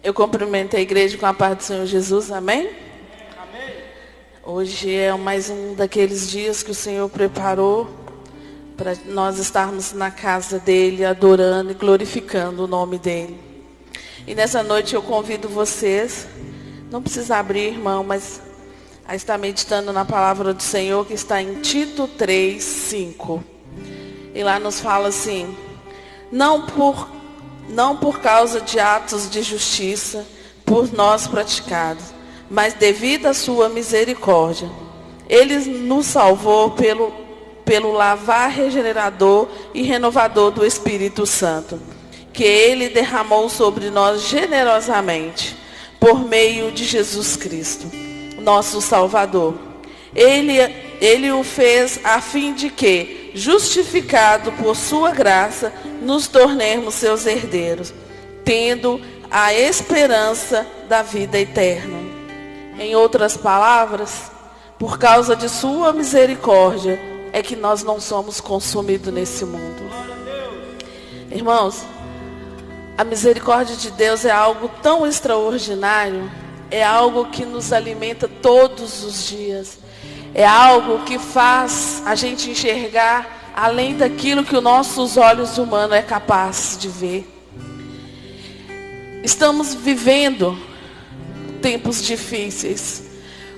Eu cumprimento a igreja com a paz do Senhor Jesus, amém? Amém. Hoje é mais um daqueles dias que o Senhor preparou para nós estarmos na casa dEle, adorando e glorificando o nome dEle. E nessa noite eu convido vocês, não precisa abrir, irmão, mas a estar meditando na palavra do Senhor que está em Tito 3:5. E lá nos fala assim: não por causa de atos de justiça por nós praticados, mas devido à sua misericórdia. Ele nos salvou pelo lavar regenerador e renovador do Espírito Santo, que Ele derramou sobre nós generosamente, por meio de Jesus Cristo, nosso Salvador. Ele o fez a fim de que, justificado por sua graça, nos tornemos seus herdeiros, tendo a esperança da vida eterna. Em outras palavras, por causa de sua misericórdia, é que nós não somos consumidos nesse mundo. Irmãos, a misericórdia de Deus é algo tão extraordinário, é algo que nos alimenta todos os dias. É algo que faz a gente enxergar além daquilo que os nossos olhos humanos é capaz de ver. Estamos vivendo tempos difíceis,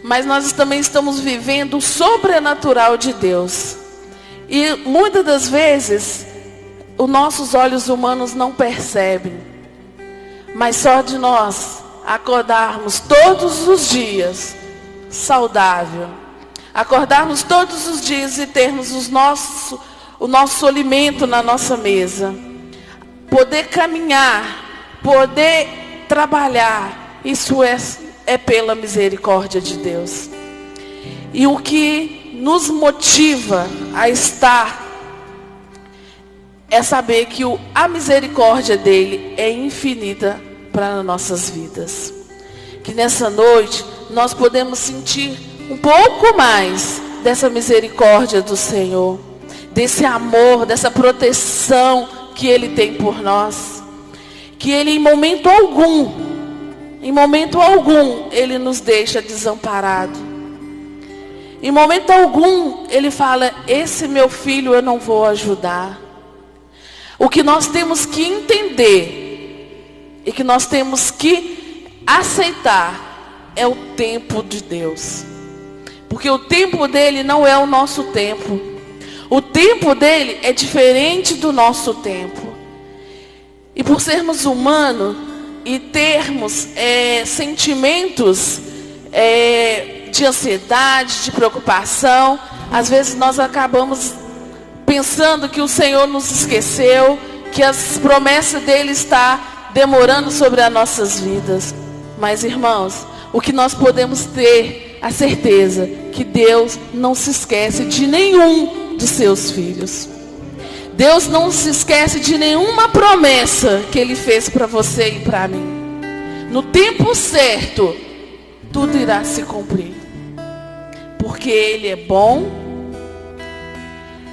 mas nós também estamos vivendo o sobrenatural de Deus. E muitas das vezes, os nossos olhos humanos não percebem. Mas só de nós acordarmos todos os dias saudável, acordarmos todos os dias e termos o nosso alimento na nossa mesa, poder caminhar, poder trabalhar, isso é pela misericórdia de Deus. E o que nos motiva a estar é saber que a misericórdia dele é infinita para nossas vidas. Que nessa noite nós podemos sentir um pouco mais dessa misericórdia do Senhor, desse amor, dessa proteção que Ele tem por nós. Que Ele em momento algum, Ele nos deixa desamparado. Em momento algum, Ele fala: esse meu filho eu não vou ajudar. O que nós temos que entender e que nós temos que aceitar é o tempo de Deus. Porque o tempo dele não é o nosso tempo. O tempo dele é diferente do nosso tempo. E por sermos humanos e termos sentimentos de ansiedade, de preocupação, às vezes nós acabamos pensando que o Senhor nos esqueceu, que as promessas dele estão demorando sobre as nossas vidas. Mas, irmãos, o que nós podemos ter a certeza que Deus não se esquece de nenhum dos seus filhos. Deus não se esquece de nenhuma promessa que Ele fez para você e para mim. No tempo certo, tudo irá se cumprir. Porque Ele é bom,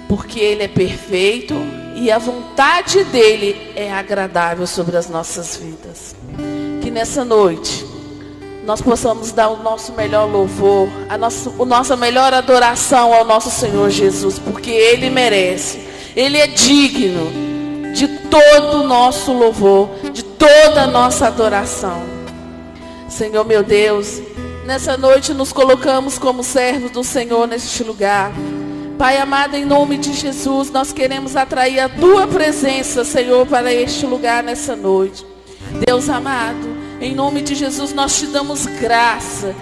porque Ele é perfeito e a vontade dEle é agradável sobre as nossas vidas. Que nessa noite nós possamos dar o nosso melhor louvor, a nossa melhor adoração ao nosso Senhor Jesus, porque Ele merece, Ele é digno de todo o nosso louvor, de toda a nossa adoração. Senhor meu Deus, nessa noite nos colocamos como servos do Senhor neste lugar. Pai amado, em nome de Jesus, nós queremos atrair a Tua presença, Senhor, para este lugar nessa noite. Deus amado, em nome de Jesus, nós te damos graça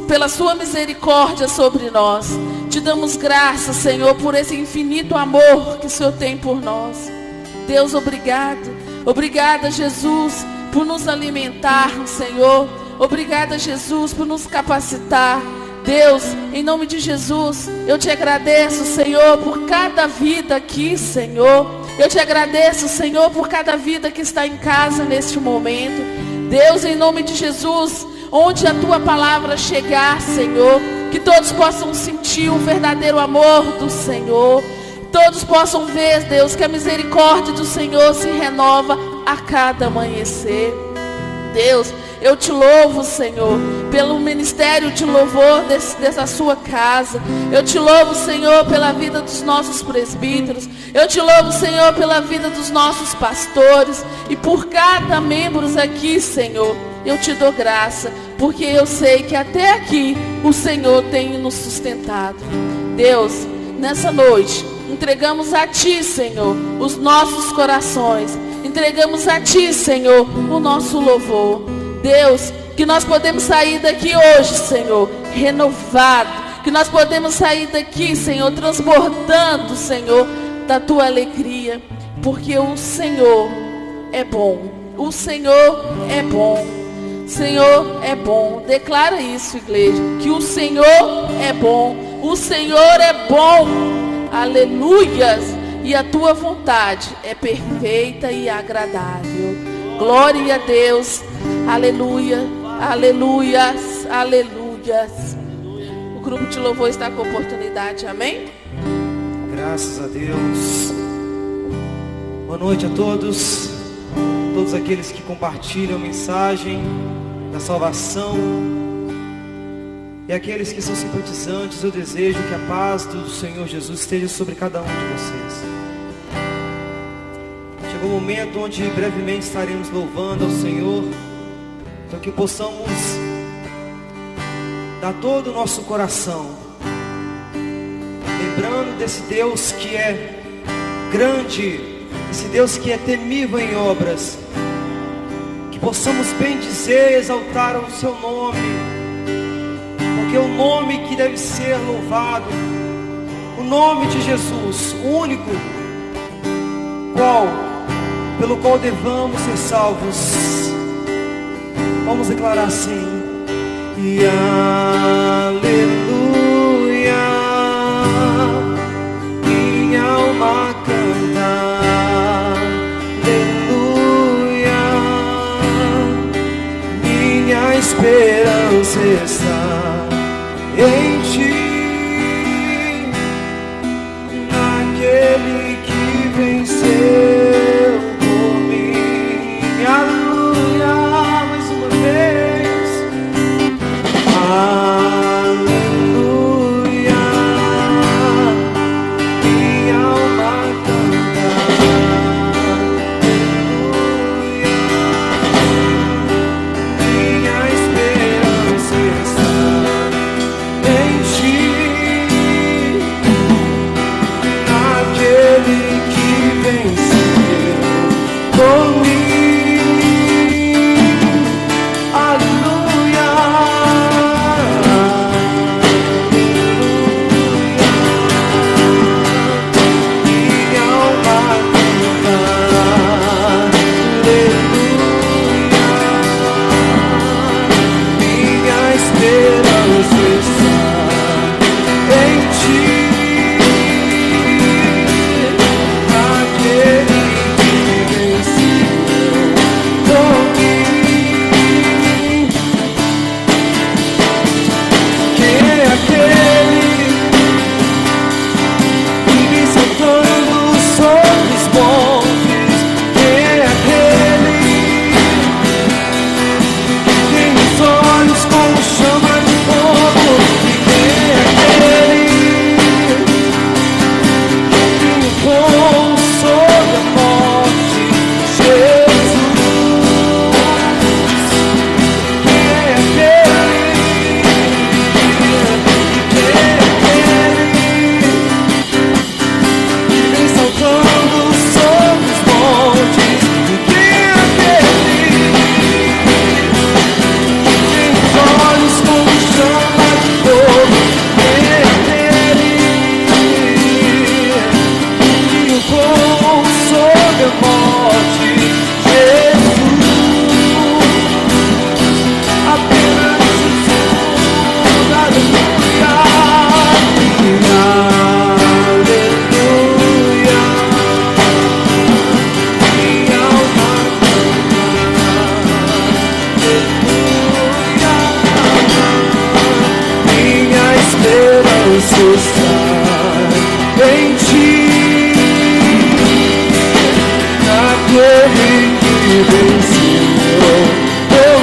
pela sua misericórdia sobre nós. Te damos graça, Senhor, por esse infinito amor que o Senhor tem por nós. Deus, obrigado. Obrigada, Jesus, por nos alimentar, Senhor. Obrigada, Jesus, por nos capacitar. Deus, em nome de Jesus, eu te agradeço, Senhor, por cada vida aqui, Senhor. Eu te agradeço, Senhor, por cada vida que está em casa neste momento. Deus, em nome de Jesus, onde a Tua palavra chegar, Senhor, que todos possam sentir o verdadeiro amor do Senhor. Todos possam ver, Deus, que a misericórdia do Senhor se renova a cada amanhecer. Deus, eu te louvo, Senhor, pelo ministério de louvor dessa sua casa. Eu te louvo, Senhor, pela vida dos nossos presbíteros. Eu te louvo, Senhor, pela vida dos nossos pastores. E por cada membro aqui, Senhor, eu te dou graça, porque eu sei que até aqui o Senhor tem nos sustentado. Deus, nessa noite, entregamos a Ti, Senhor, os nossos corações. Entregamos a Ti, Senhor, o nosso louvor. Deus, que nós podemos sair daqui hoje, Senhor, renovado. Que nós podemos sair daqui, Senhor, transbordando, Senhor, da Tua alegria. Porque o Senhor é bom. O Senhor é bom. O Senhor é bom. Declara isso, igreja. Que o Senhor é bom. O Senhor é bom. Aleluias. E a tua vontade é perfeita e agradável. Glória a Deus. Aleluia. Aleluias. Aleluias. O grupo de louvor está com oportunidade. Amém? Graças a Deus. Boa noite a todos. Todos aqueles que compartilham a mensagem da salvação. E aqueles que são simpatizantes, eu desejo que a paz do Senhor Jesus esteja sobre cada um de vocês. Chegou o momento onde brevemente estaremos louvando ao Senhor, para que possamos dar todo o nosso coração, lembrando desse Deus que é grande, esse Deus que é temível em obras, que possamos bendizer e exaltar o seu nome, porque o nome que deve ser louvado, o nome de Jesus, o único pelo qual devamos ser salvos. Vamos declarar assim: e aleluia, minha alma canta, aleluia, minha esperança está em Ti, naquele que venceu por mim. Aleluia, mais uma vez. Aleluia, minha alma canta, aleluia, minha esperança está em Ti, naquele que venceu por mim. Aleluia, minha alma canta, aleluia, minha esperança está em Ti, naquele que venceu por mim. Quem é aquele que vem saltando sobre os montes? Quem é aquele que tem os olhos como chama de fogo? Quem é aquele que tem o dom sobre a morte? Jesus. Quem é aquele? Quem é aquele que vem saltando sobre os montes? Quem é aquele que tem os olhos como chama de fogo? Quem é aquele que o dom sobre a morte? Jesus. Apenas Jesus. Aleluia, aleluia, minha alma canta, aleluia, minha esperança está em Ti, naquele que venceu por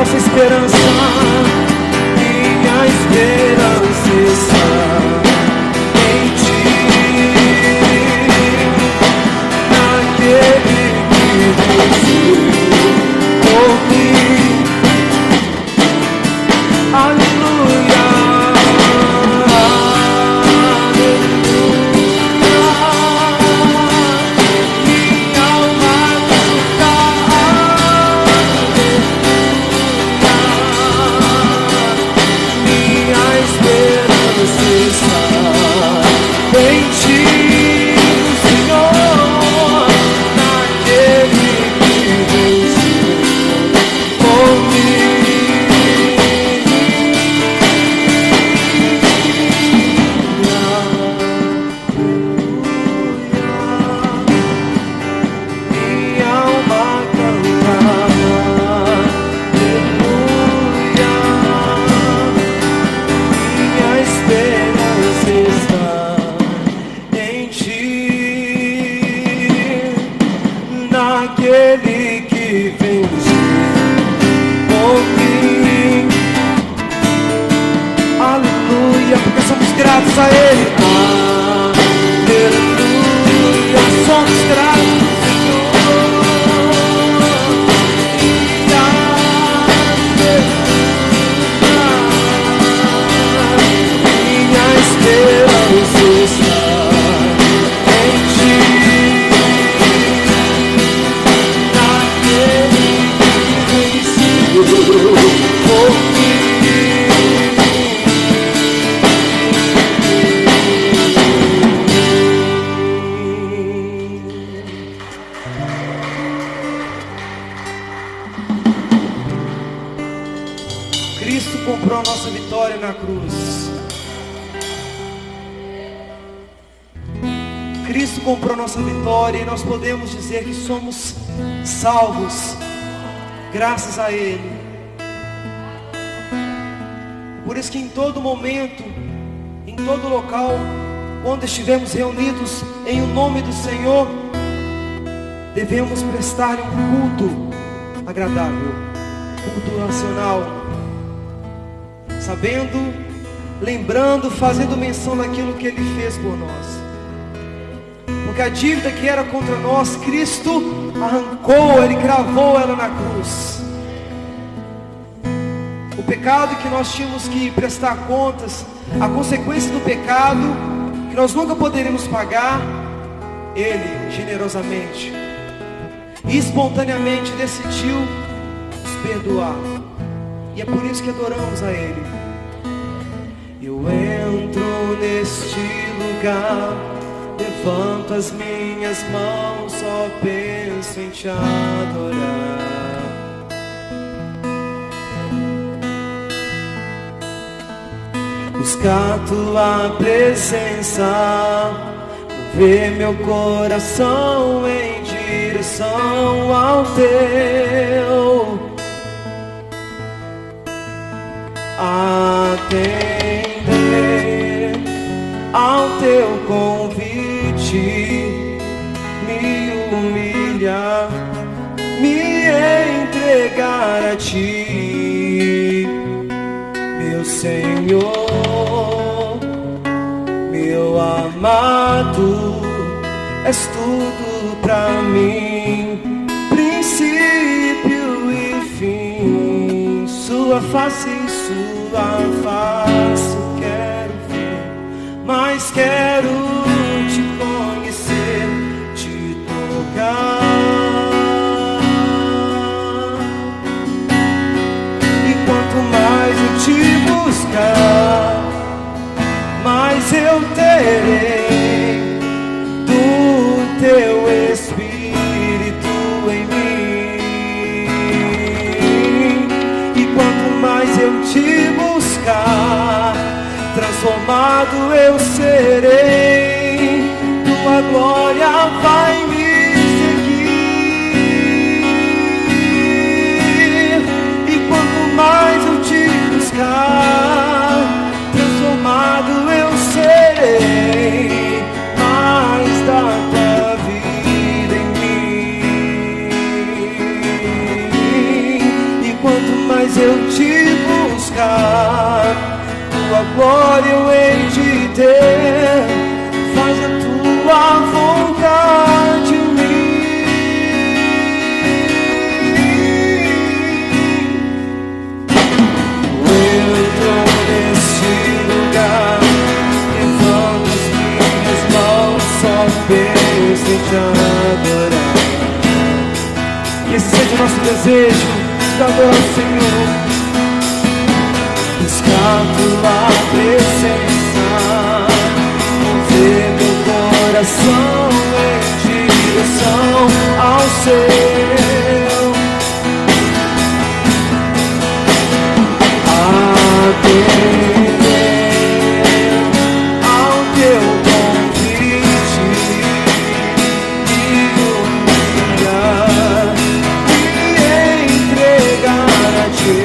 nossa esperança, minha esperança está em Ti, naquele que venceu por mim. Aleluia, em Ti, Senhor, naquele que venceu por mim. Minha alma canta, aleluia, minha esperança está em Ti, naquele que venceu por mim. Aleluia, porque somos gratos a Ele. Aleluia, somos gratos, Senhor. Minha esperança está em Ti, naquele que venceu por mim. Cristo comprou a nossa vitória na cruz. Cristo comprou a nossa vitória e nós podemos dizer que somos salvos graças a Ele. Por isso que em todo momento, em todo local, quando estivermos reunidos em o nome do Senhor, devemos prestar-lhe um culto agradável, culto racional, sabendo, lembrando, fazendo menção daquilo que Ele fez por nós. Porque a dívida que era contra nós, Cristo arrancou, Ele cravou ela na cruz. O pecado que nós tínhamos que prestar contas, a consequência do pecado, que nós nunca poderíamos pagar, Ele generosamente e espontaneamente decidiu nos perdoar. E é por isso que adoramos a Ele. Eu entro neste lugar, levanto as minhas mãos, só penso em Te adorar. Buscar Tua presença, mover meu coração em direção ao Teu. Atender ao Teu convite, me humilhar, me entregar a Ti, meu Senhor, meu amado, és tudo pra mim, princípio e fim, Sua face, Sua face quero ver, mas quero Te conhecer, Te tocar. E quanto mais eu Te buscar, mais eu terei do Teu Espírito em mim. E quanto mais eu Te buscar, transformado eu serei, Tua glória vai me seguir. E quanto mais eu Te buscar, transformado eu serei, glória eu hei de ter. Faz a tua vontade em mim. Eu estou nesse lugar, levando as minhas mãos, só penso em te adorar. Que esse seja o nosso desejo, te adorar, Senhor. Buscar tua presença, mover meu coração em direção ao seu. Atender ao teu convite e humilhar, me entregar a ti.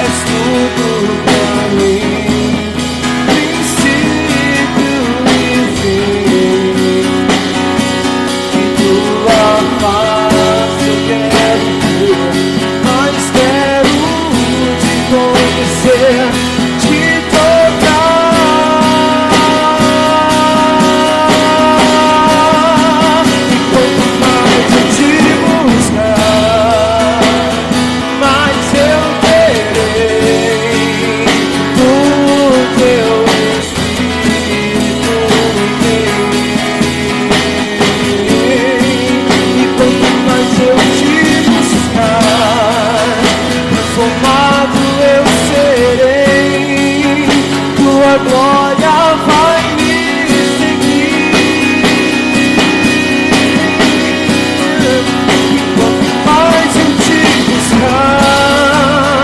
És tudo pra mim, princípio e fim. Que tua paz eu quero ter, mas quero te conhecer, te tocar. Quanto mais eu te buscar, mas eu terei do teu Espírito em mim. E quanto mais eu te buscar, transformado eu serei. Tua glória vai me seguir. E quanto mais eu te buscar,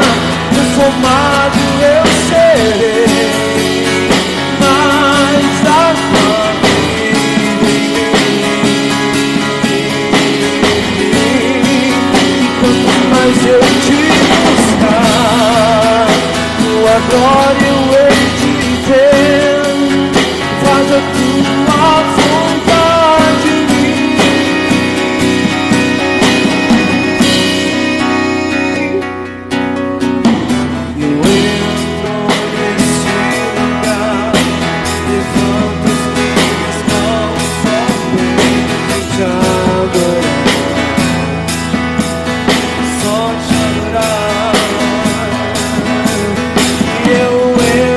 transformado eu serei, mais da tua vida em mim. E quanto mais eu te buscar, tua glória eu hei de ver. Faz a tua vontade em mim. Eu entro nesse lugar, levanto as minhas mãos, só penso em te adorar, só te adorar. E eu entro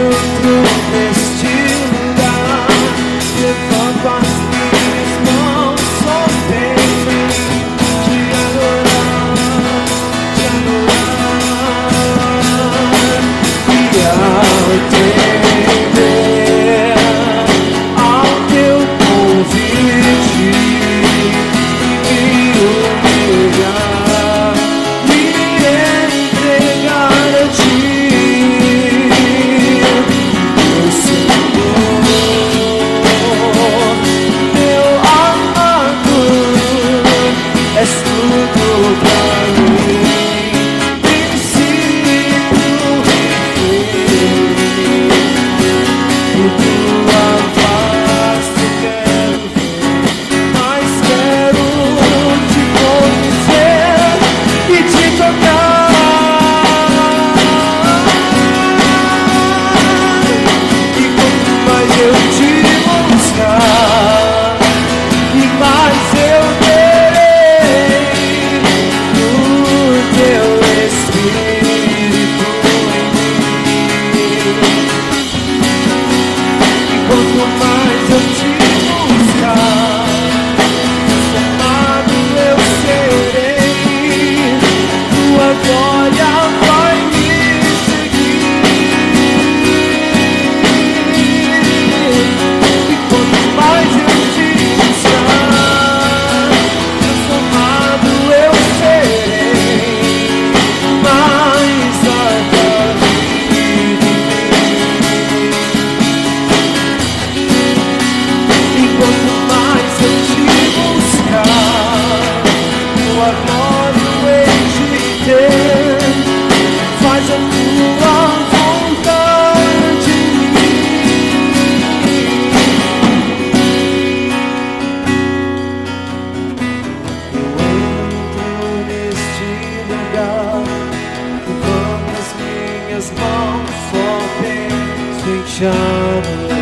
só penso em te adorar.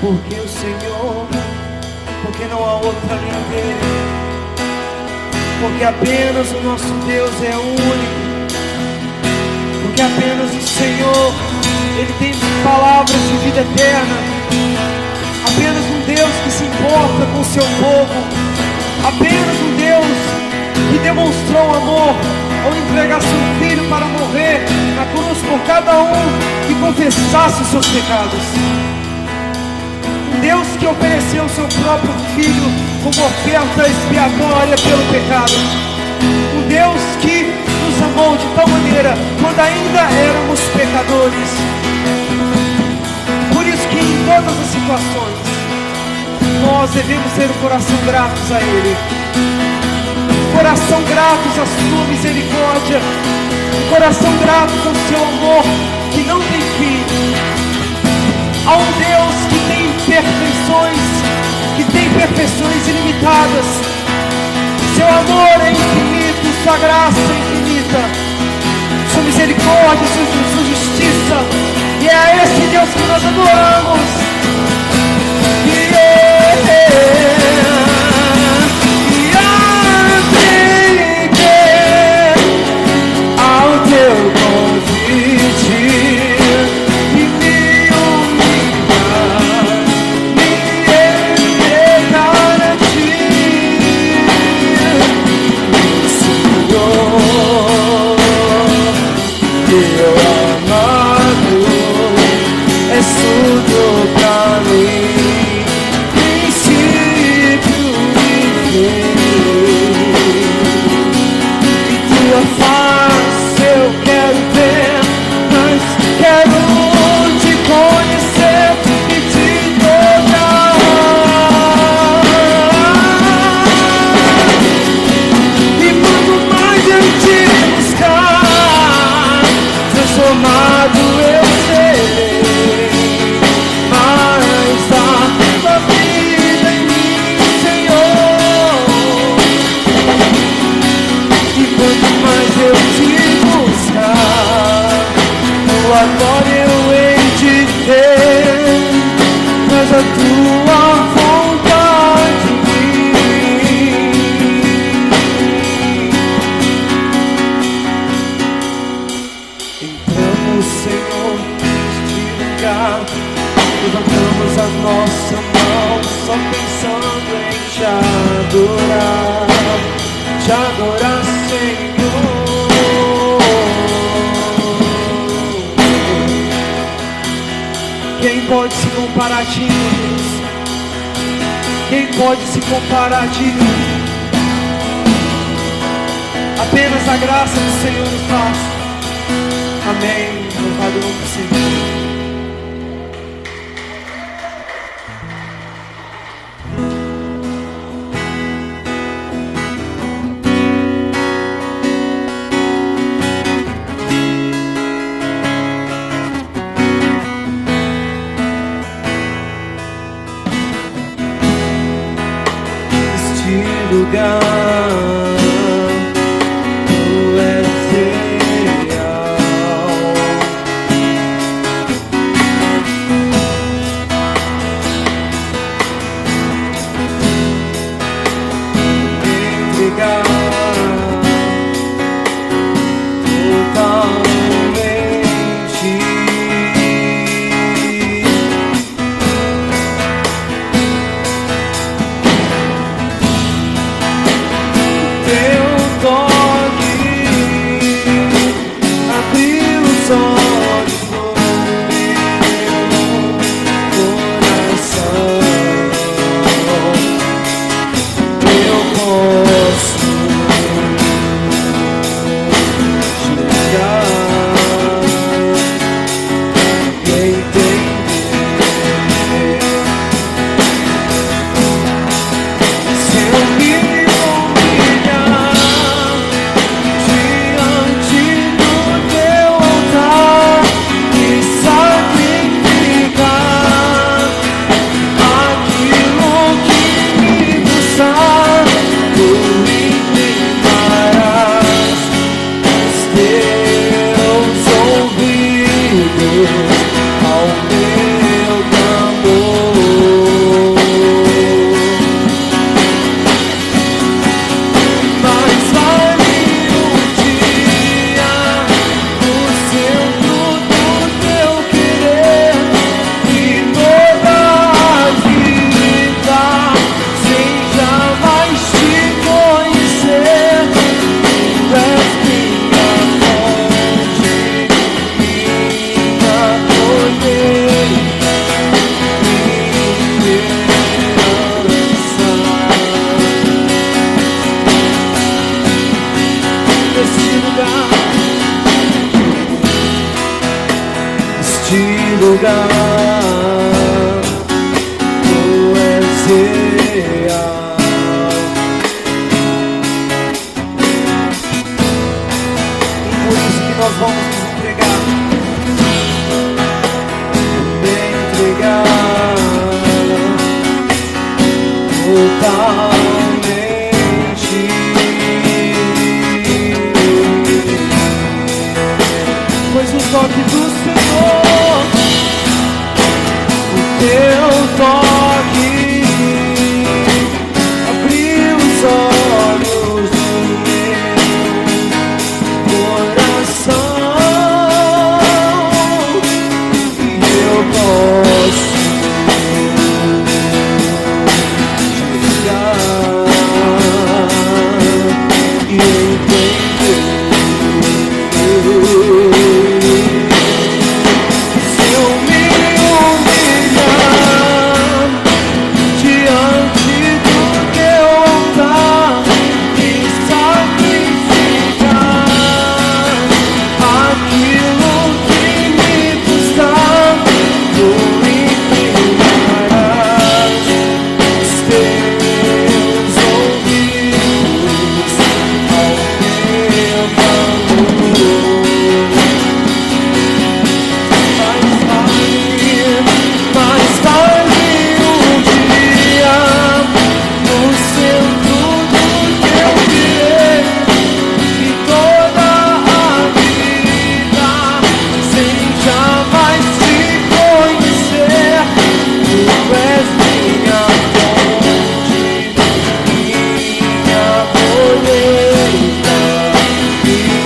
Porque o Senhor, porque não há outro além dele. Porque apenas o nosso Deus é único. Porque apenas o Senhor, Ele tem palavras de vida eterna. Apenas um Deus que se importa com o seu povo. Apenas um Deus que demonstrou amor ao entregar seu Filho para morrer na cruz por cada um que confessasse os seus pecados. Um Deus que ofereceu o seu próprio Filho como oferta expiatória pelo pecado. Um Deus que nos amou de tal maneira quando ainda éramos pecadores. Por isso que em todas as situações nós devemos ter o coração gratos a Ele. Coração gratos à sua misericórdia. Coração gratos ao seu amor que não tem fim. A um Deus que tem perfeições ilimitadas. Seu amor é infinito, sua graça é infinita, sua misericórdia, sua justiça. E é a esse Deus que nós adoramos. Ao teu convite e me humilhar, me entregar a ti, Senhor, teu amado és tudo pra mim, princípio e fim, e tua face eu quero ver, mas quero te conhecer e te tocar, e quanto mais eu te buscar, transformado eu serei, mais a tua vida em mim, Senhor. E quanto mais eu te buscar, tua glória eu hei de ver, mas a tua vontade em mim. Entramos, Senhor, neste lugar, levantamos a nossa mão, só pensando em te adorar, Senhor. Quem pode se comparar a ti, Deus? Quem pode se comparar a ti? Apenas a graça do Senhor nos basta. Amém. Louvado o nome do Senhor. Lugar, tu és real, ao meu clamor. Mas vale um dia no centro do teu querer e toda a vida sem jamais te conhecer. Tu és minha fonte, minha colheita, minha herança. Neste lugar, tu és real. E por isso que nós vamos nos entregar, totalmente. Pois o toque do Senhor, o teu toque, abriu os olhos do meu coração e eu posso chegar e entender. Se eu me humilhar diante do teu altar e sacrificar aquilo que me custar, tu inclinarás os teus ouvidos ao meu clamor. Mas vale um dia no centro do teu querer e toda a vida sem jamais te conhecer. Tu és minha fonte, minha colheita, minha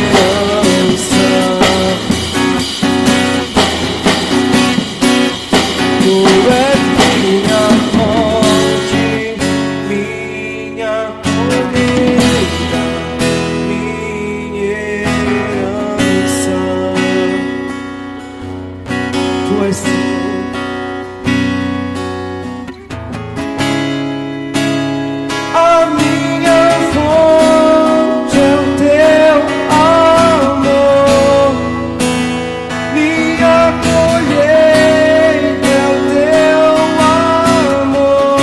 herança. Tu és minha fonte, minha colheita, minha herança. Tu és Senhor. A minha fonte é o teu amor, minha colheita é o teu amor,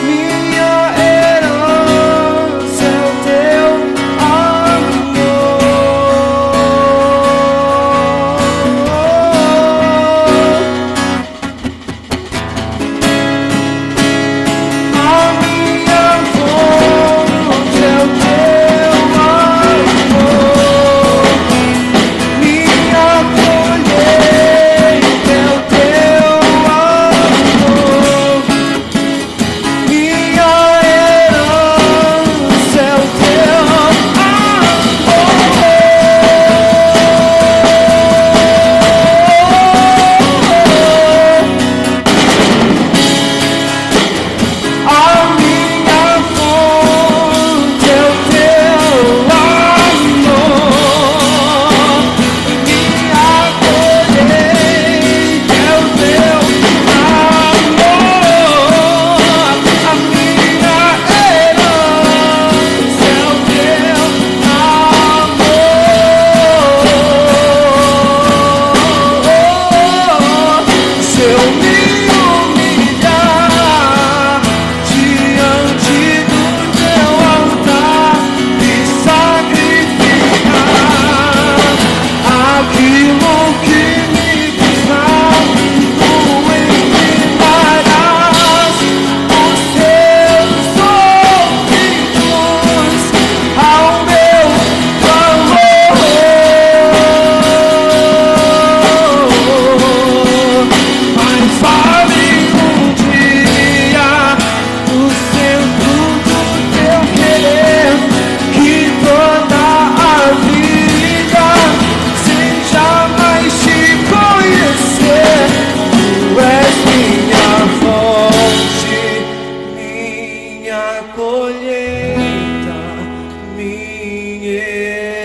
minha herança é o teu amor.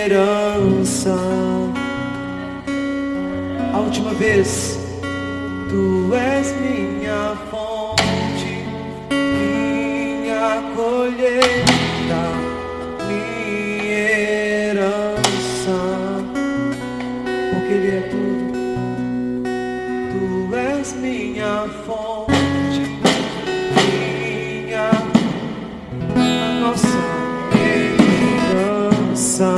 herança. A última vez. Tu és minha fonte, minha colheita, minha herança, porque Ele é tudo. Tu és minha fonte, minha, a nossa herança.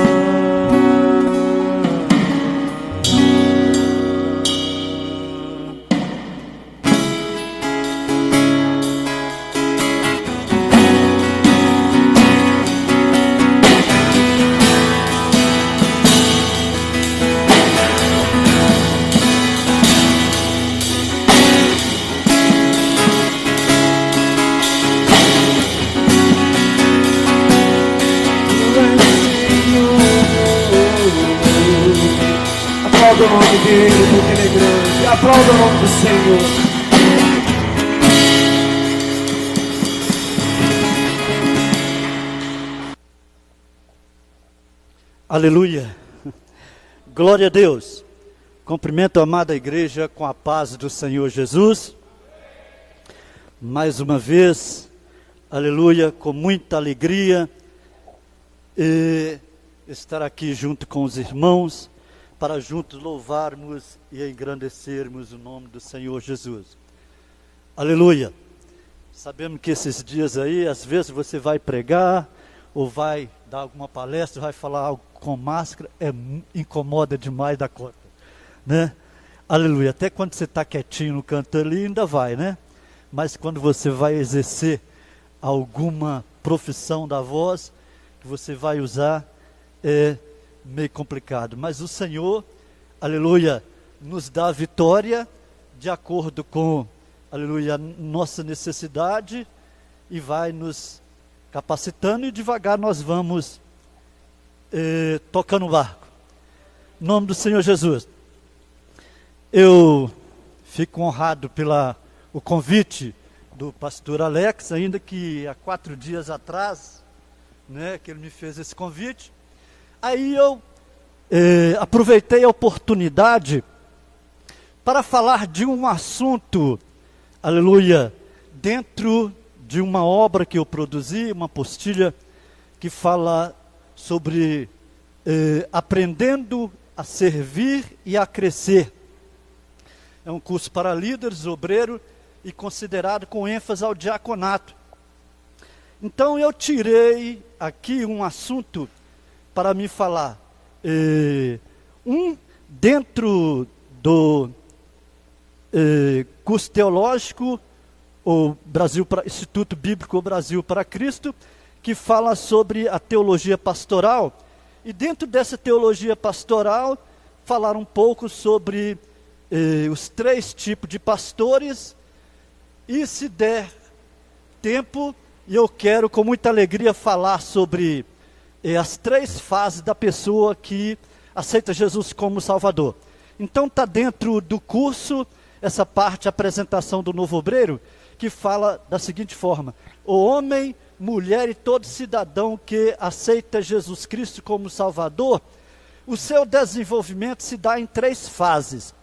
Aplauda o nome dele, porque Ele é grande. Aplauda o nome do Senhor. Aleluia. Glória a Deus. Cumprimento a amada igreja com a paz do Senhor Jesus. Mais uma vez, aleluia, com muita alegria estar aqui junto com os irmãos, para juntos louvarmos e engrandecermos o nome do Senhor Jesus. Aleluia. Sabemos que esses dias aí, às vezes você vai pregar, ou vai dar alguma palestra, vai falar algo com máscara, incomoda demais da conta, né? Aleluia. Até quando você está quietinho no canto ali, ainda vai, né? Mas quando você vai exercer alguma profissão da voz, que você vai usar, é meio complicado, mas o Senhor, aleluia, nos dá a vitória de acordo com, aleluia, nossa necessidade, e vai nos capacitando, e devagar nós vamos tocando o barco. Em nome do Senhor Jesus. Eu fico honrado pelo convite do pastor Alex, ainda que há 4 dias atrás, né, que ele me fez esse convite. Aí eu aproveitei a oportunidade para falar de um assunto, aleluia, dentro de uma obra que eu produzi, uma apostila que fala sobre aprendendo a servir e a crescer. É um curso para líderes, obreiro e considerado com ênfase ao diaconato. Então eu tirei aqui um assunto para me falar, dentro do curso teológico, o Instituto Bíblico Brasil para Cristo, que fala sobre a teologia pastoral, e dentro dessa teologia pastoral, falar um pouco sobre os 3 tipos de pastores, e se der tempo, eu quero com muita alegria falar sobre as 3 fases da pessoa que aceita Jesus como Salvador. Então está dentro do curso, essa parte, a apresentação do novo obreiro, que fala da seguinte forma: o homem, mulher e todo cidadão que aceita Jesus Cristo como Salvador, o seu desenvolvimento se dá em 3 fases.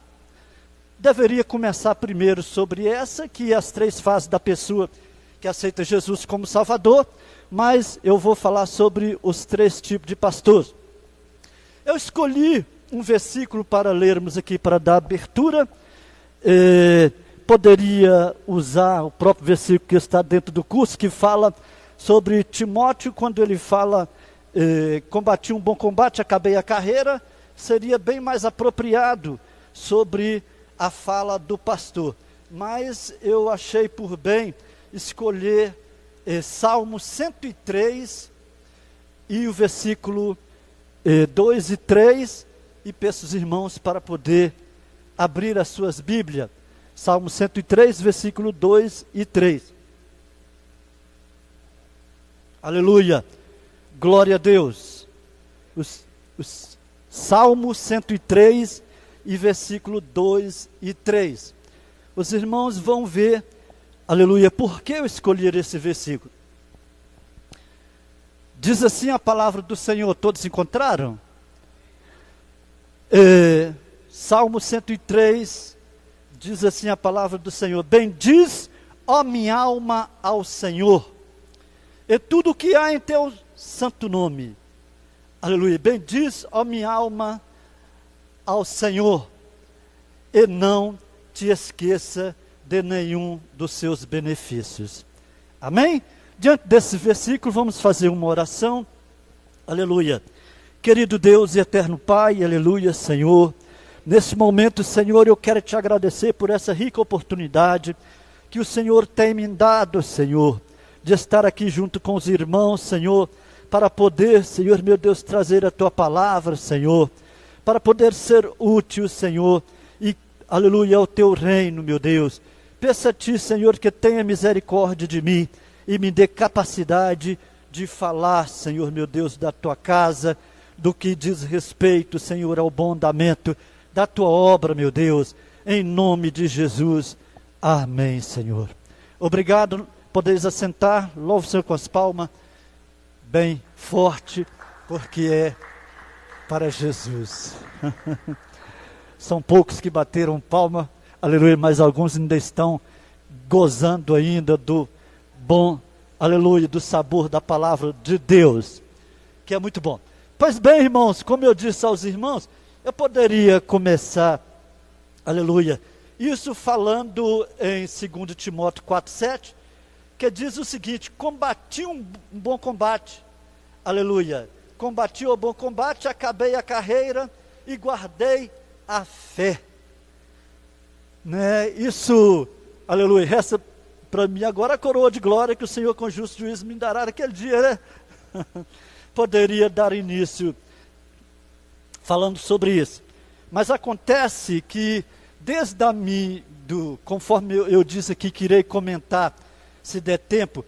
Deveria começar primeiro sobre essa, que é as 3 fases da pessoa que aceita Jesus como Salvador, mas eu vou falar sobre os 3 tipos de pastores. Eu escolhi um versículo para lermos aqui, para dar abertura. Poderia usar o próprio versículo que está dentro do curso, que fala sobre Timóteo, quando ele fala, combati um bom combate, acabei a carreira. Seria bem mais apropriado sobre a fala do pastor. Mas eu achei por bem escolher Salmo 103 e o versículo 2 e 3, e peço os irmãos para poder abrir as suas Bíblias. Salmo 103, versículo 2 e 3. Aleluia, glória a Deus. Salmo 103 e versículo 2 e 3. Os irmãos vão ver, aleluia, por que eu escolhi esse versículo. Diz assim a palavra do Senhor. Todos encontraram? Salmo 103, diz assim a palavra do Senhor: bendiz, ó minha alma, ao Senhor, e tudo o que há em teu santo nome. Aleluia. Bendiz, ó minha alma, ao Senhor, e não te esqueça de nenhum dos seus benefícios. Amém? Diante desse versículo, vamos fazer uma oração. Aleluia. Querido Deus e eterno Pai, aleluia, Senhor. Nesse momento, Senhor, eu quero te agradecer por essa rica oportunidade que o Senhor tem me dado, Senhor, de estar aqui junto com os irmãos, Senhor, para poder, Senhor, meu Deus, trazer a tua palavra, Senhor, para poder ser útil, Senhor, e, aleluia, ao teu reino, meu Deus. Peço a ti, Senhor, que tenha misericórdia de mim e me dê capacidade de falar, Senhor, meu Deus, da tua casa, do que diz respeito, Senhor, ao bom andamento da tua obra, meu Deus, em nome de Jesus. Amém, Senhor. Obrigado, podeis assentar, louve o Senhor com as palmas, bem forte, porque é para Jesus. São poucos que bateram palma, aleluia, mas alguns ainda estão gozando ainda do bom, aleluia, do sabor da palavra de Deus, que é muito bom. Pois bem, irmãos, como eu disse aos irmãos, eu poderia começar, aleluia, isso falando em 2 Timóteo 4,7, que diz o seguinte: combati um bom combate, aleluia, combati o bom combate, acabei a carreira e guardei a fé. Né? Isso, aleluia, resta para mim agora a coroa de glória que o Senhor com justo juízo me dará naquele dia, né? Poderia dar início falando sobre isso, mas acontece que desde conforme eu disse aqui que irei comentar, se der tempo,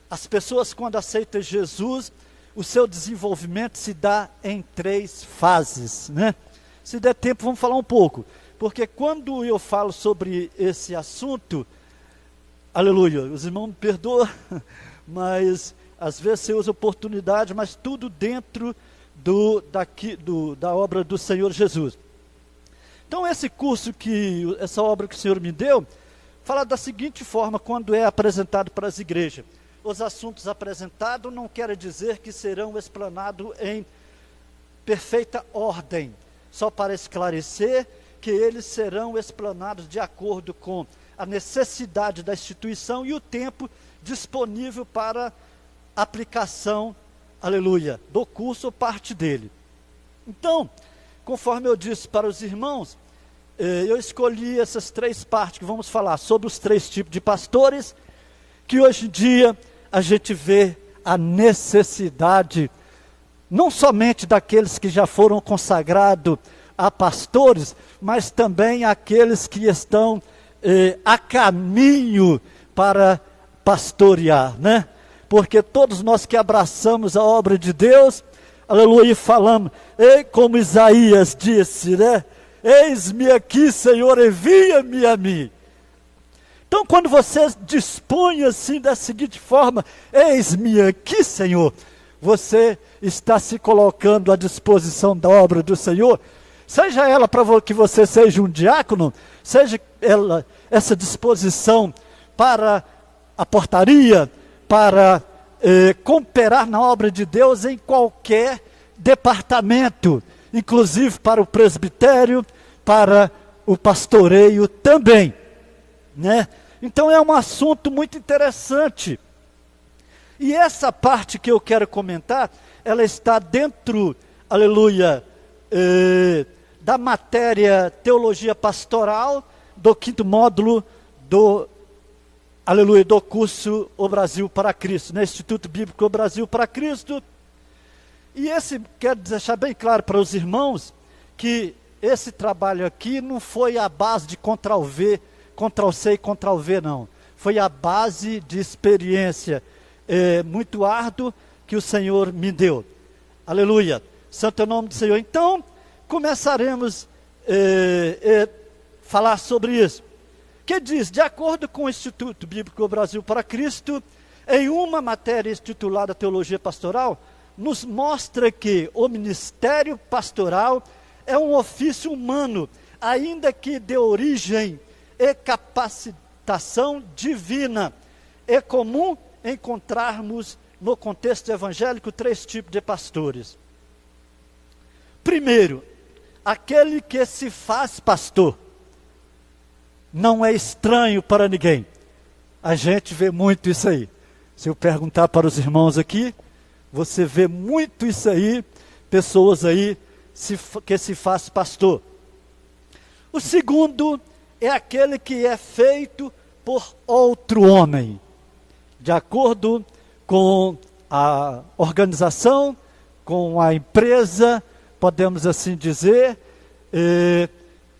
as pessoas quando aceitam Jesus, o seu desenvolvimento se dá em 3 fases, né? Se der tempo vamos falar um pouco, porque quando eu falo sobre esse assunto, aleluia, os irmãos me perdoam, mas às vezes você usa oportunidade, mas tudo dentro da obra do Senhor Jesus. Então essa obra que o Senhor me deu, fala da seguinte forma quando é apresentado para as igrejas. Os assuntos apresentados não quer dizer que serão explanados em perfeita ordem, só para esclarecer que eles serão explanados de acordo com a necessidade da instituição e o tempo disponível para aplicação, aleluia, do curso ou parte dele. Então, conforme eu disse para os irmãos, eu escolhi essas 3 partes que vamos falar sobre os 3 tipos de pastores, que hoje em dia a gente vê a necessidade, não somente daqueles que já foram consagrados a pastores, mas também aqueles que estão a caminho para pastorear, né? Porque todos nós que abraçamos a obra de Deus, aleluia, falamos, como Isaías disse, né? Eis-me aqui, Senhor, envia-me a mim. Então, quando você dispõe assim da seguinte forma, eis-me aqui, Senhor, você está se colocando à disposição da obra do Senhor, seja ela para que você seja um diácono, seja ela essa disposição para a portaria, para cooperar na obra de Deus em qualquer departamento, inclusive para o presbitério, para o pastoreio também, né? Então é um assunto muito interessante, e essa parte que eu quero comentar, ela está dentro, aleluia, da matéria Teologia Pastoral, do 5º módulo aleluia, do curso O Brasil para Cristo, né? Instituto Bíblico O Brasil para Cristo. E quero deixar bem claro para os irmãos, que esse trabalho aqui não foi a base de Ctrl+V, Ctrl+C e Ctrl+V não. Foi a base de experiência muito árduo que o Senhor me deu. Aleluia, santo é o nome do Senhor. Então, começaremos falar sobre isso. Que diz, de acordo com o Instituto Bíblico Brasil para Cristo, em uma matéria intitulada Teologia Pastoral, nos mostra que o ministério pastoral é um ofício humano, ainda que de origem e capacitação divina. É comum encontrarmos no contexto evangélico 3 tipos de pastores. Primeiro, aquele que se faz pastor. Não é estranho para ninguém. A gente vê muito isso aí. Se eu perguntar para os irmãos aqui, você vê muito isso aí, pessoas aí que se faz pastor. O segundo é aquele que é feito por outro homem, de acordo com a organização, com a empresa, podemos assim dizer.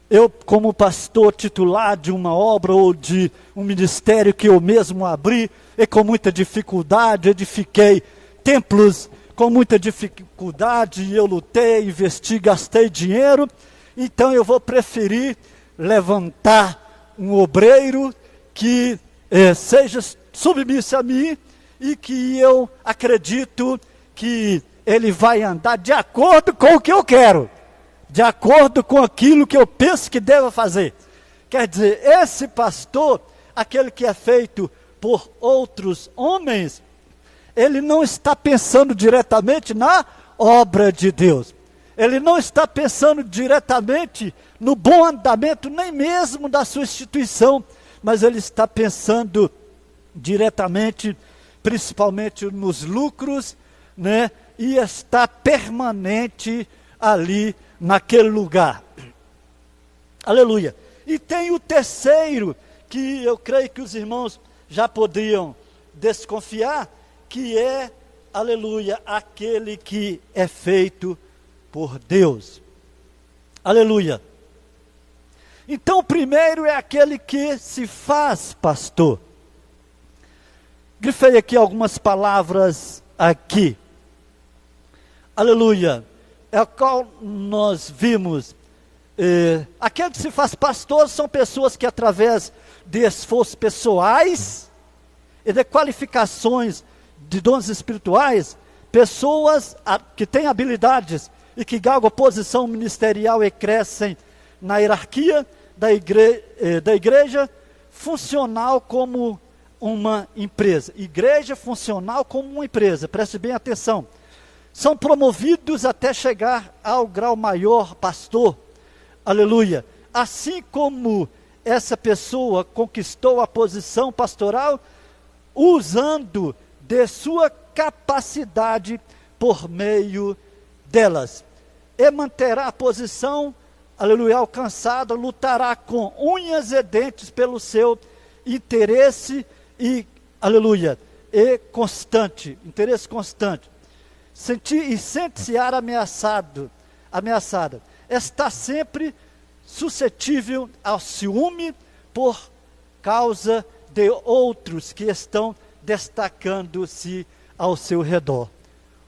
Eu, como pastor titular de uma obra ou de um ministério que eu mesmo abri, e com muita dificuldade edifiquei templos, com muita dificuldade eu lutei, investi, gastei dinheiro, então eu vou preferir levantar um obreiro que seja submisso a mim e que eu acredito que ele vai andar de acordo com o que eu quero, de acordo com aquilo que eu penso que deva fazer. Quer dizer, esse pastor, aquele que é feito por outros homens, ele não está pensando diretamente na obra de Deus. Ele não está pensando diretamente no bom andamento, nem mesmo da sua instituição, mas ele está pensando diretamente, principalmente nos lucros, né? E está permanente ali naquele lugar. Aleluia. E tem o terceiro, que eu creio que os irmãos já poderiam desconfiar, que é, aleluia, aquele que é feito por Deus. Aleluia. Então o primeiro é aquele que se faz pastor. Grifei aqui algumas palavras aqui. Aleluia. É o qual nós vimos. Aquele que se faz pastor são pessoas que, através de esforços pessoais e de qualificações de dons espirituais, pessoas que têm habilidades e que galgam posição ministerial e crescem na hierarquia da igreja funcional como uma empresa. Igreja funcional como uma empresa, preste bem atenção. São promovidos até chegar ao grau maior, pastor. Aleluia. Assim como essa pessoa conquistou a posição pastoral, usando de sua capacidade por meio delas. E manterá a posição, aleluia, alcançada, lutará com unhas e dentes pelo seu interesse e, aleluia, e constante, interesse constante. Sente-se ameaçada. Está sempre suscetível ao ciúme por causa de outros que estão destacando-se ao seu redor.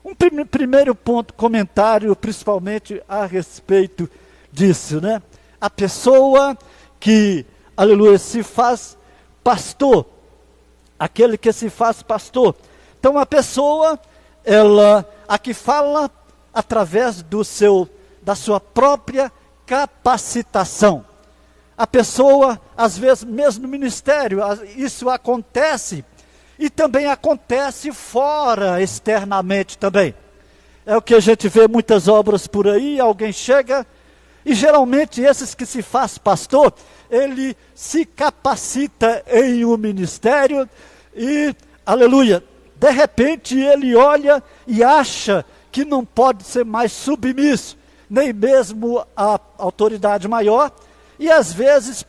Um primeiro ponto, comentário, principalmente a respeito disso, né? A pessoa que, aleluia, se faz pastor, aquele que se faz pastor. Então a pessoa, ela, a que fala através da sua própria capacitação. A pessoa, às vezes, mesmo no ministério, isso acontece, e também acontece fora, externamente também. É o que a gente vê muitas obras por aí, alguém chega, e geralmente esses que se faz pastor, ele se capacita em um ministério, e, aleluia, de repente ele olha e acha que não pode ser mais submisso, nem mesmo à autoridade maior, e às vezes,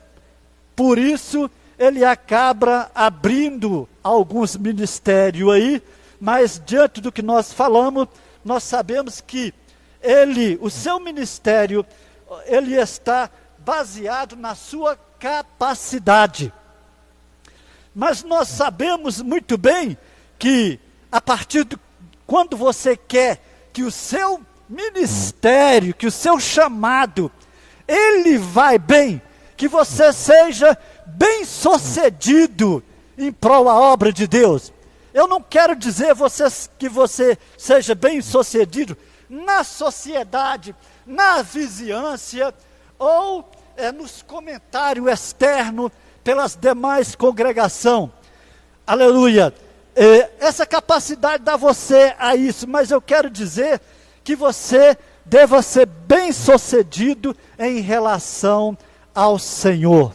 por isso, ele acaba abrindo alguns ministérios aí, mas diante do que nós falamos, nós sabemos que o seu ministério, ele está baseado na sua capacidade. Mas nós sabemos muito bem que, a partir de quando você quer que o seu ministério, que o seu chamado, ele vai bem, que você seja bem sucedido em prol da obra de Deus. Eu não quero dizer que você seja bem sucedido na sociedade, na vizinhança, ou nos comentários externos pelas demais congregações. Aleluia! Essa capacidade dá você a isso, mas eu quero dizer que você deva ser bem-sucedido em relação ao Senhor,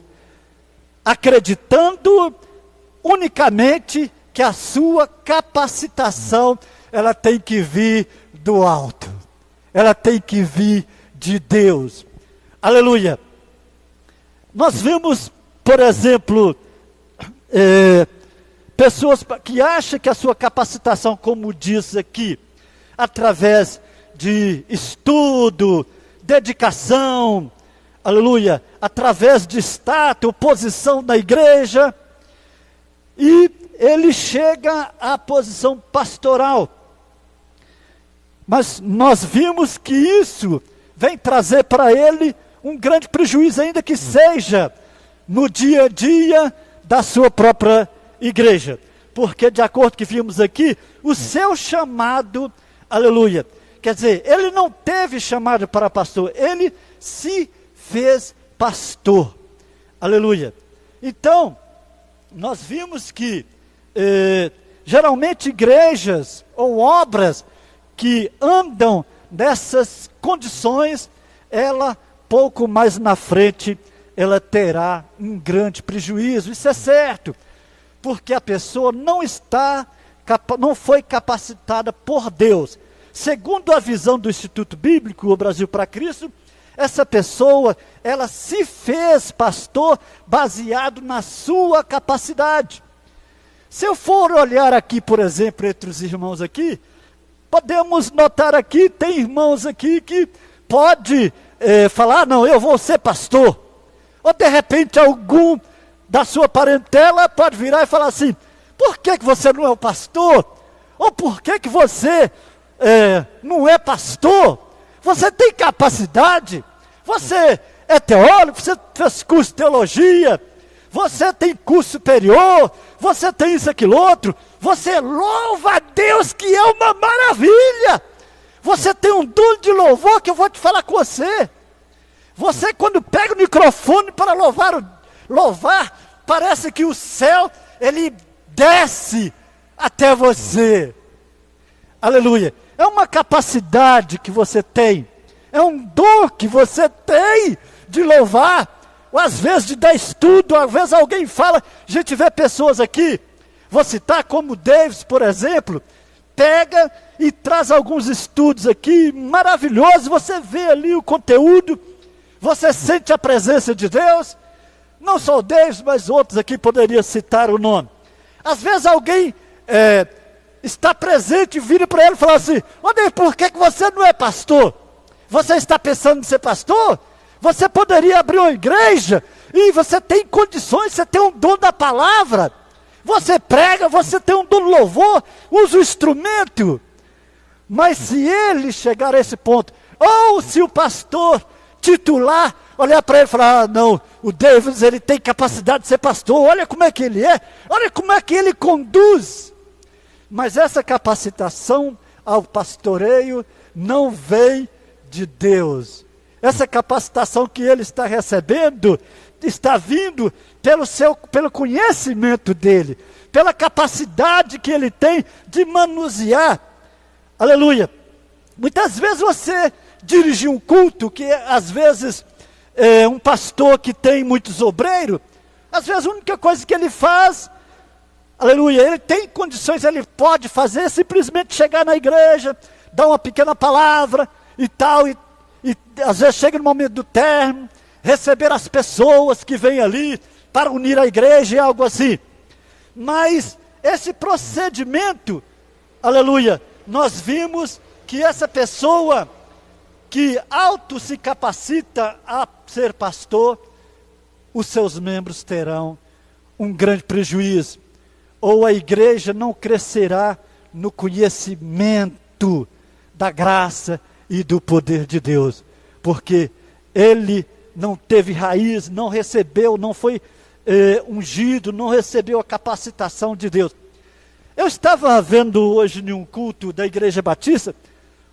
acreditando unicamente que a sua capacitação, ela tem que vir do alto, ela tem que vir de Deus. Aleluia! Nós vimos, por exemplo, pessoas que acham que a sua capacitação, como diz aqui, através de estudo, dedicação, aleluia, através de status, posição na igreja, e ele chega à posição pastoral. Mas nós vimos que isso vem trazer para ele um grande prejuízo, ainda que seja no dia a dia da sua própria igreja. Porque, de acordo com o que vimos aqui, o seu chamado, aleluia, quer dizer, ele não teve chamado para pastor, ele se fez pastor. Aleluia. Então, nós vimos que, geralmente, igrejas ou obras que andam nessas condições, ela, pouco mais na frente, ela terá um grande prejuízo. Isso é certo, porque a pessoa não foi capacitada por Deus. Segundo a visão do Instituto Bíblico, o Brasil para Cristo, essa pessoa, ela se fez pastor baseado na sua capacidade. Se eu for olhar aqui, por exemplo, entre os irmãos aqui, podemos notar aqui, tem irmãos aqui que pode falar, não, eu vou ser pastor. Ou de repente algum da sua parentela pode virar e falar assim, por que você não é o pastor? Ou por que você não é pastor? Você tem capacidade, você é teólogo, você fez curso de teologia, você tem curso superior, você tem isso, aquilo, outro, você louva a Deus, que é uma maravilha. Você tem um dom de louvor que eu vou te falar com você. Você, quando pega o microfone para louvar, parece que o céu, ele desce até você. Aleluia. É uma capacidade que você tem, é um dom que você tem de louvar, ou às vezes de dar estudo, às vezes alguém fala, a gente vê pessoas aqui, vou citar como Davis, por exemplo, pega e traz alguns estudos aqui, maravilhosos, você vê ali o conteúdo, você sente a presença de Deus, não só o Davis, mas outros aqui poderia citar o nome. Às vezes alguém está presente e vira para ele e fala assim, Davis, por que você não é pastor? Você está pensando em ser pastor? Você poderia abrir uma igreja e você tem condições, você tem um dom da palavra, você prega, você tem um dom do louvor, usa o instrumento. Mas se ele chegar a esse ponto, ou se o pastor titular olhar para ele e falar, não, o Davis, ele tem capacidade de ser pastor, olha como é que ele é, olha como é que ele conduz. Mas essa capacitação ao pastoreio não vem de Deus. Essa capacitação que ele está recebendo, está vindo pelo conhecimento dele, pela capacidade que ele tem de manusear. Aleluia. Muitas vezes você dirigir um culto, que às vezes um pastor que tem muitos obreiros, às vezes a única coisa que ele faz, aleluia, ele tem condições, ele pode fazer, simplesmente chegar na igreja, dar uma pequena palavra e tal, e às vezes chega no momento do término, receber as pessoas que vêm ali para unir a igreja e algo assim. Mas esse procedimento, aleluia, nós vimos que essa pessoa que auto se capacita a ser pastor, os seus membros terão um grande prejuízo, ou a igreja não crescerá no conhecimento da graça e do poder de Deus, porque ele não teve raiz, não recebeu, não foi ungido, não recebeu a capacitação de Deus. Eu estava vendo hoje em um culto da Igreja Batista,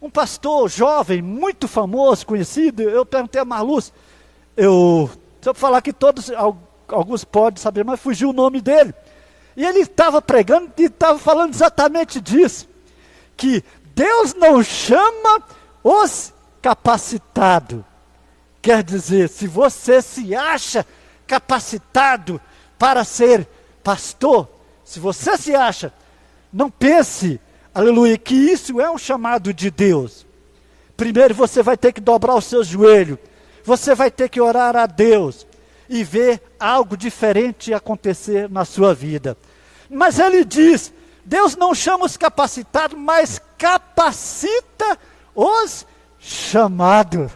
um pastor jovem, muito famoso, conhecido. Eu perguntei a Marluz, se eu falar que alguns podem saber, mas fugiu o nome dele. E ele estava pregando e estava falando exatamente disso, que Deus não chama os capacitados. Quer dizer, se você se acha capacitado para ser pastor, se você se acha, não pense, aleluia, que isso é um chamado de Deus. Primeiro você vai ter que dobrar o seu joelho, você vai ter que orar a Deus e ver algo diferente acontecer na sua vida. Mas ele diz, Deus não chama os capacitados, mas capacita os chamados.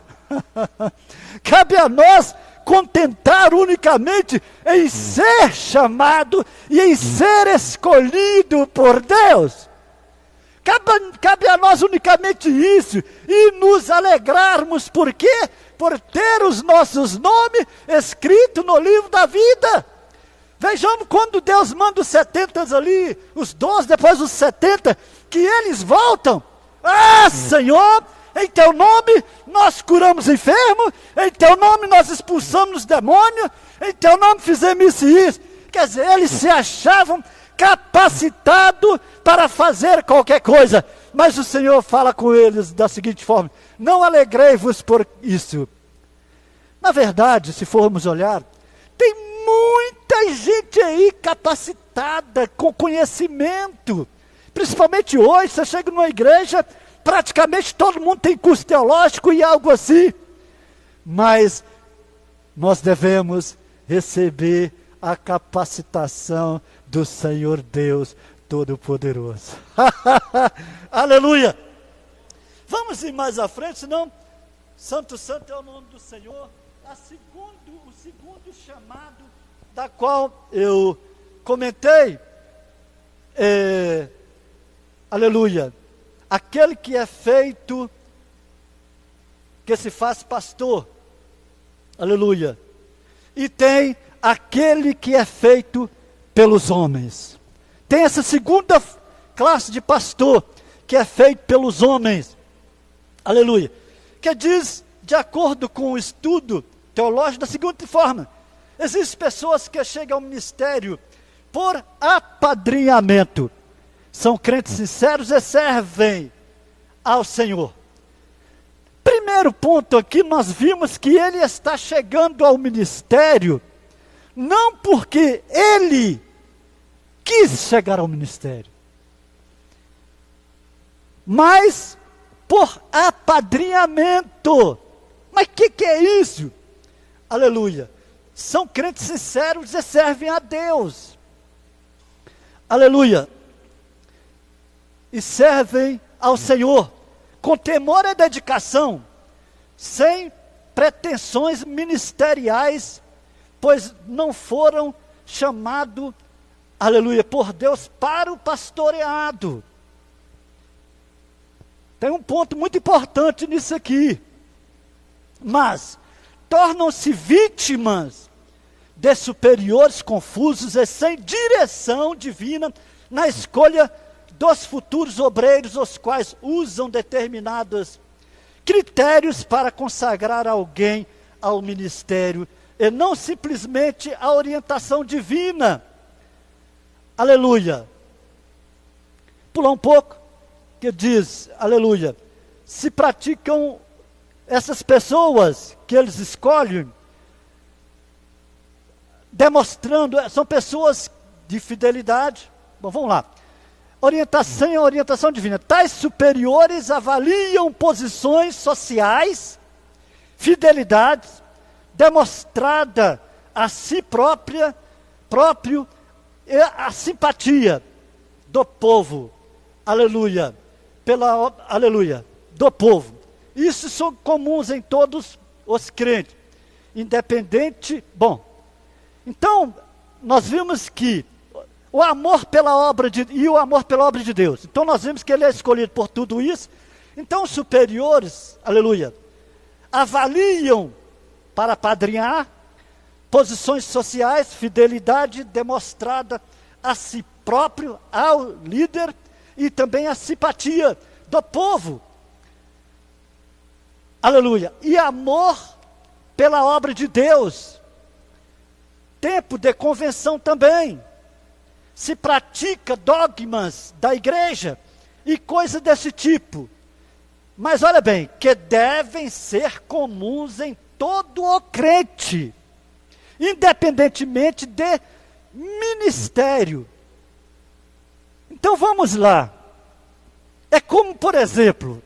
Cabe a nós contentar unicamente em ser chamado e em ser escolhido por Deus. Cabe a nós unicamente isso, e nos alegrarmos, por quê? Por ter os nossos nomes escritos no livro da vida. Vejamos quando Deus manda os 70 ali, os 12, depois os 70, que eles voltam. Ah, Senhor, em teu nome nós curamos enfermos, em teu nome nós expulsamos os demônios, em teu nome fizemos isso e isso. Quer dizer, eles se achavam capacitados para fazer qualquer coisa. Mas o Senhor fala com eles da seguinte forma: não alegrei-vos por isso. Na verdade, se formos olhar, tem muita gente aí capacitada, com conhecimento. Principalmente hoje, você chega numa igreja, praticamente todo mundo tem curso teológico e algo assim. Mas nós devemos receber a capacitação do Senhor Deus Todo-Poderoso. Aleluia! Vamos ir mais à frente, senão Santo, Santo é o nome do Senhor. O segundo chamado da qual eu comentei, aleluia, aquele que é feito, que se faz pastor, aleluia, e tem aquele que é feito pelos homens. Tem essa segunda classe de pastor, que é feito pelos homens, aleluia, que diz, de acordo com o estudo teológico, da seguinte forma: existem pessoas que chegam ao ministério por apadrinhamento, são crentes sinceros e servem ao Senhor. Primeiro ponto aqui, nós vimos que ele está chegando ao ministério, não porque ele quis chegar ao ministério, mas por apadrinhamento. Mas o que é isso? Aleluia. São crentes sinceros e servem a Deus. Aleluia. E servem ao Senhor com temor e dedicação, sem pretensões ministeriais, pois não foram chamados, aleluia, por Deus para o pastoreado. Tem um ponto muito importante nisso aqui. Mas tornam-se vítimas de superiores confusos e sem direção divina na escolha dos futuros obreiros, os quais usam determinados critérios para consagrar alguém ao ministério, e não simplesmente a orientação divina. Aleluia. Pular um pouco, que diz, aleluia, se praticam essas pessoas que eles escolhem, demonstrando, são pessoas de fidelidade. Bom, vamos lá. Orientação divina. Tais superiores avaliam posições sociais, fidelidade, demonstrada a si próprio, e a simpatia do povo. Aleluia. Aleluia. Do povo. Isso são comuns em todos os crentes, independente. Bom, então nós vimos que o amor pela obra de Deus. Então nós vimos que ele é escolhido por tudo isso. Então os superiores, aleluia, avaliam para apadrinhar posições sociais, fidelidade demonstrada a si próprio, ao líder, e também a simpatia do povo. aleluia, e amor pela obra de Deus. Tempo de convenção também. Se pratica dogmas da igreja e coisa desse tipo. Mas olha bem, que devem ser comuns em todo o crente, independentemente de ministério. Então vamos lá. É como, por exemplo,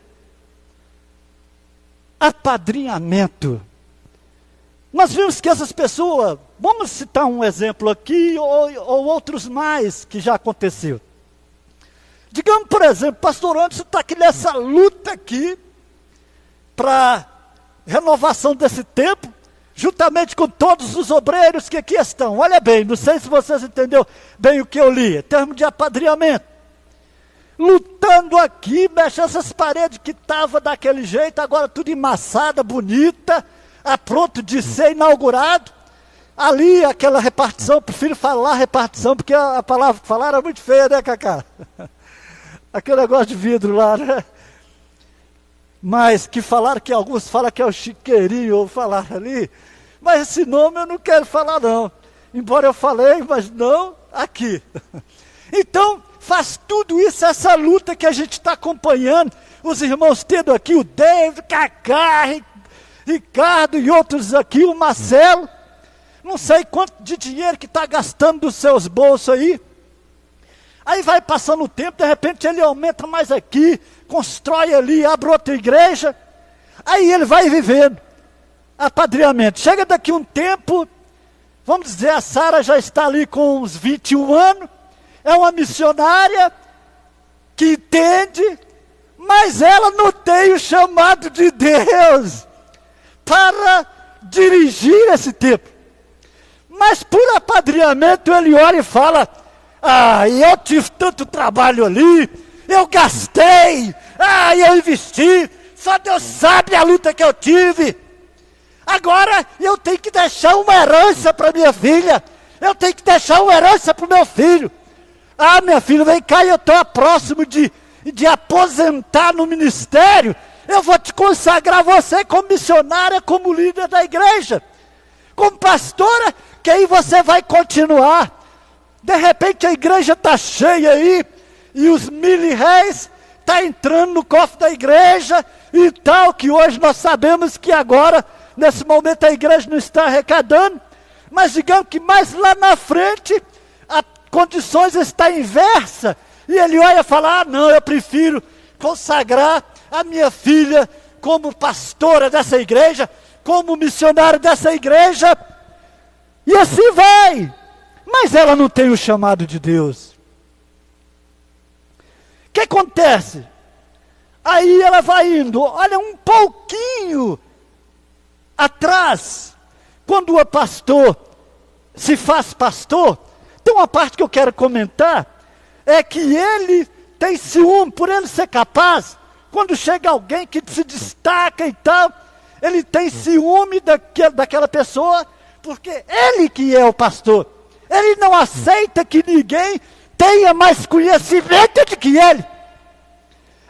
apadrinhamento. Nós vimos que essas pessoas, vamos citar um exemplo aqui, ou outros mais que já aconteceu. Digamos, por exemplo, pastor Anderson está aqui nessa luta aqui, para renovação desse templo, juntamente com todos os obreiros que aqui estão. Olha bem, não sei se vocês entenderam bem o que eu li, em termos de apadrinhamento. Lutando aqui, mexendo essas paredes que estavam daquele jeito, agora tudo emassada, bonita, a pronto de ser inaugurado. Ali, aquela repartição, prefiro falar repartição, porque a palavra que falaram era muito feia, né, Cacá? Aquele negócio de vidro lá, né? Mas que falaram que alguns falam que é o chiqueirinho, ou falaram ali. Mas esse nome eu não quero falar não. Embora eu falei, mas não aqui. Então, faz tudo isso, essa luta que a gente está acompanhando. Os irmãos tendo aqui o David, Cacá, Ricardo e outros aqui, o Marcelo. Não sei quanto de dinheiro que está gastando dos seus bolsos aí. Aí vai passando o tempo, de repente ele aumenta mais aqui, constrói ali, abre outra igreja. Aí ele vai vivendo apadrinhamento. Chega daqui um tempo, vamos dizer, a Sara já está ali com uns 21 anos, é uma missionária que entende, mas ela não tem o chamado de Deus para dirigir esse templo. Mas por apadrinhamento ele olha e fala: eu tive tanto trabalho ali, eu gastei, eu investi, só Deus sabe a luta que eu tive. Agora eu tenho que deixar uma herança para minha filha, eu tenho que deixar uma herança para o meu filho. Minha filha, vem cá, eu estou próximo de aposentar no ministério, eu vou te consagrar você como missionária, como líder da igreja, como pastora, que aí você vai continuar. De repente a igreja está cheia aí, e os mil-réis estão entrando no cofre da igreja, e tal, que hoje nós sabemos que agora, nesse momento a igreja não está arrecadando, mas digamos que mais lá na frente, as condições estão inversas, e ele olha e fala: não, eu prefiro consagrar a minha filha como pastora dessa igreja, como missionária dessa igreja, e assim vai. Mas ela não tem o chamado de Deus. O que acontece? Aí ela vai indo, olha, um pouquinho atrás, quando o pastor se faz pastor, tem uma parte que eu quero comentar, é que ele tem ciúme, por ele ser capaz, quando chega alguém que se destaca e tal, ele tem ciúme daquela pessoa, porque ele que é o pastor. Ele não aceita que ninguém tenha mais conhecimento do que ele.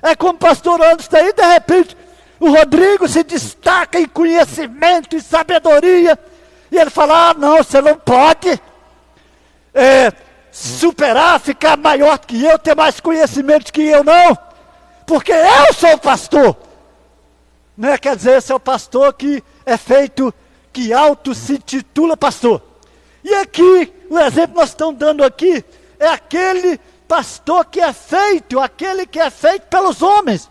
É como o pastor Anderson está aí, de repente, o Rodrigo se destaca em conhecimento e sabedoria, e ele fala: não, você não pode superar, ficar maior que eu, ter mais conhecimento que eu, não, porque eu sou o pastor. Não quer dizer, esse é o pastor que é feito, que auto se titula pastor. E aqui, o exemplo que nós estamos dando aqui, é aquele pastor que é feito, aquele que é feito pelos homens.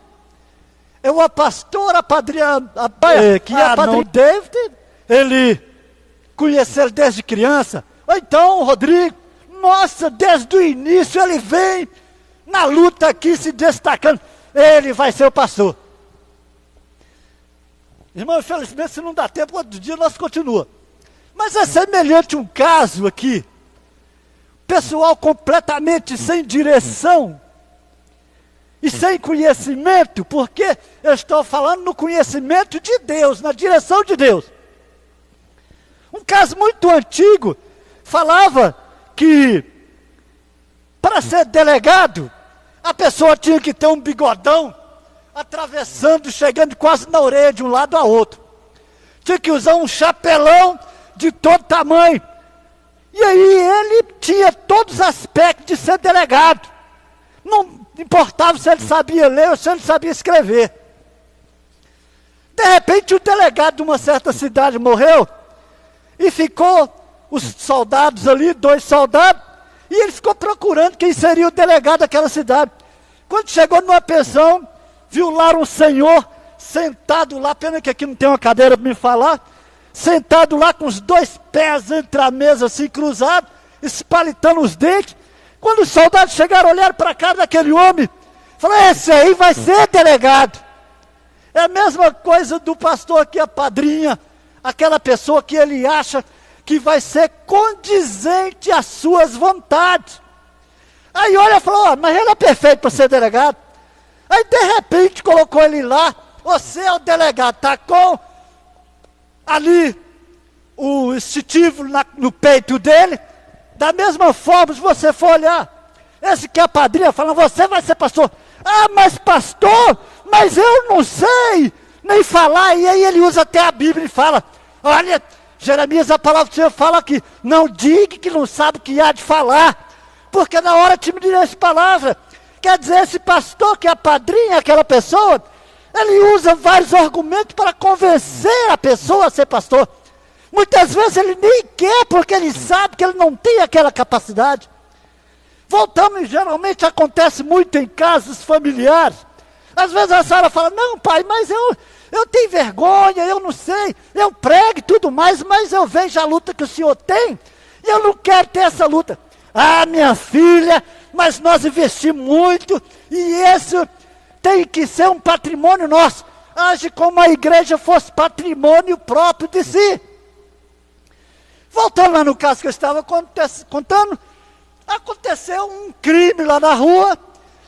É o pastor que é padrinho David, ele conheceu ele desde criança. Ou então o Rodrigo, nossa, desde o início ele vem na luta aqui se destacando. Ele vai ser o pastor. Irmão, infelizmente se não dá tempo, outro dia nós continuamos. Mas é semelhante um caso aqui, pessoal completamente sem direção e sem conhecimento, porque eu estou falando no conhecimento de Deus, na direção de Deus. Um caso muito antigo, falava que para ser delegado, a pessoa tinha que ter um bigodão, atravessando, chegando quase na orelha de um lado a outro. Tinha que usar um chapelão de todo tamanho. E aí ele tinha todos os aspectos de ser delegado. Não importava se ele sabia ler ou se ele sabia escrever. De repente o delegado de uma certa cidade morreu e ficou os soldados ali, 2 soldados, e ele ficou procurando quem seria o delegado daquela cidade. Quando chegou numa pensão, viu lá um senhor sentado lá, pena que aqui não tem uma cadeira para me falar, sentado lá com os 2 pés entre a mesa assim cruzados, espalitando os dentes. Quando os soldados chegaram, olharam para a cara daquele homem, falaram: esse aí vai ser delegado. É a mesma coisa do pastor aqui, a padrinha, aquela pessoa que ele acha que vai ser condizente às suas vontades. Aí olha e falou: mas ele é perfeito para ser delegado. Aí de repente colocou ele lá: você é o delegado, está com ali o instintivo no peito dele. Da mesma forma, se você for olhar, esse que é a padrinha falando: você vai ser pastor. Ah, mas pastor, mas eu não sei nem falar. E aí ele usa até a Bíblia e fala: olha, Jeremias, a palavra do Senhor fala aqui: não diga que não sabe o que há de falar, porque na hora te me direi essa palavra. Quer dizer, esse pastor que é a padrinha, aquela pessoa, ele usa vários argumentos para convencer a pessoa a ser pastor. Muitas vezes ele nem quer, porque ele sabe que ele não tem aquela capacidade. Voltamos, geralmente acontece muito em casos familiares. Às vezes a senhora fala: não, pai, mas eu tenho vergonha, eu não sei, eu prego e tudo mais, mas eu vejo a luta que o senhor tem, e eu não quero ter essa luta. Ah, minha filha, mas nós investimos muito, e esse tem que ser um patrimônio nosso. Age como a igreja fosse patrimônio próprio de si. Voltando lá no caso que eu estava contando, aconteceu um crime lá na rua.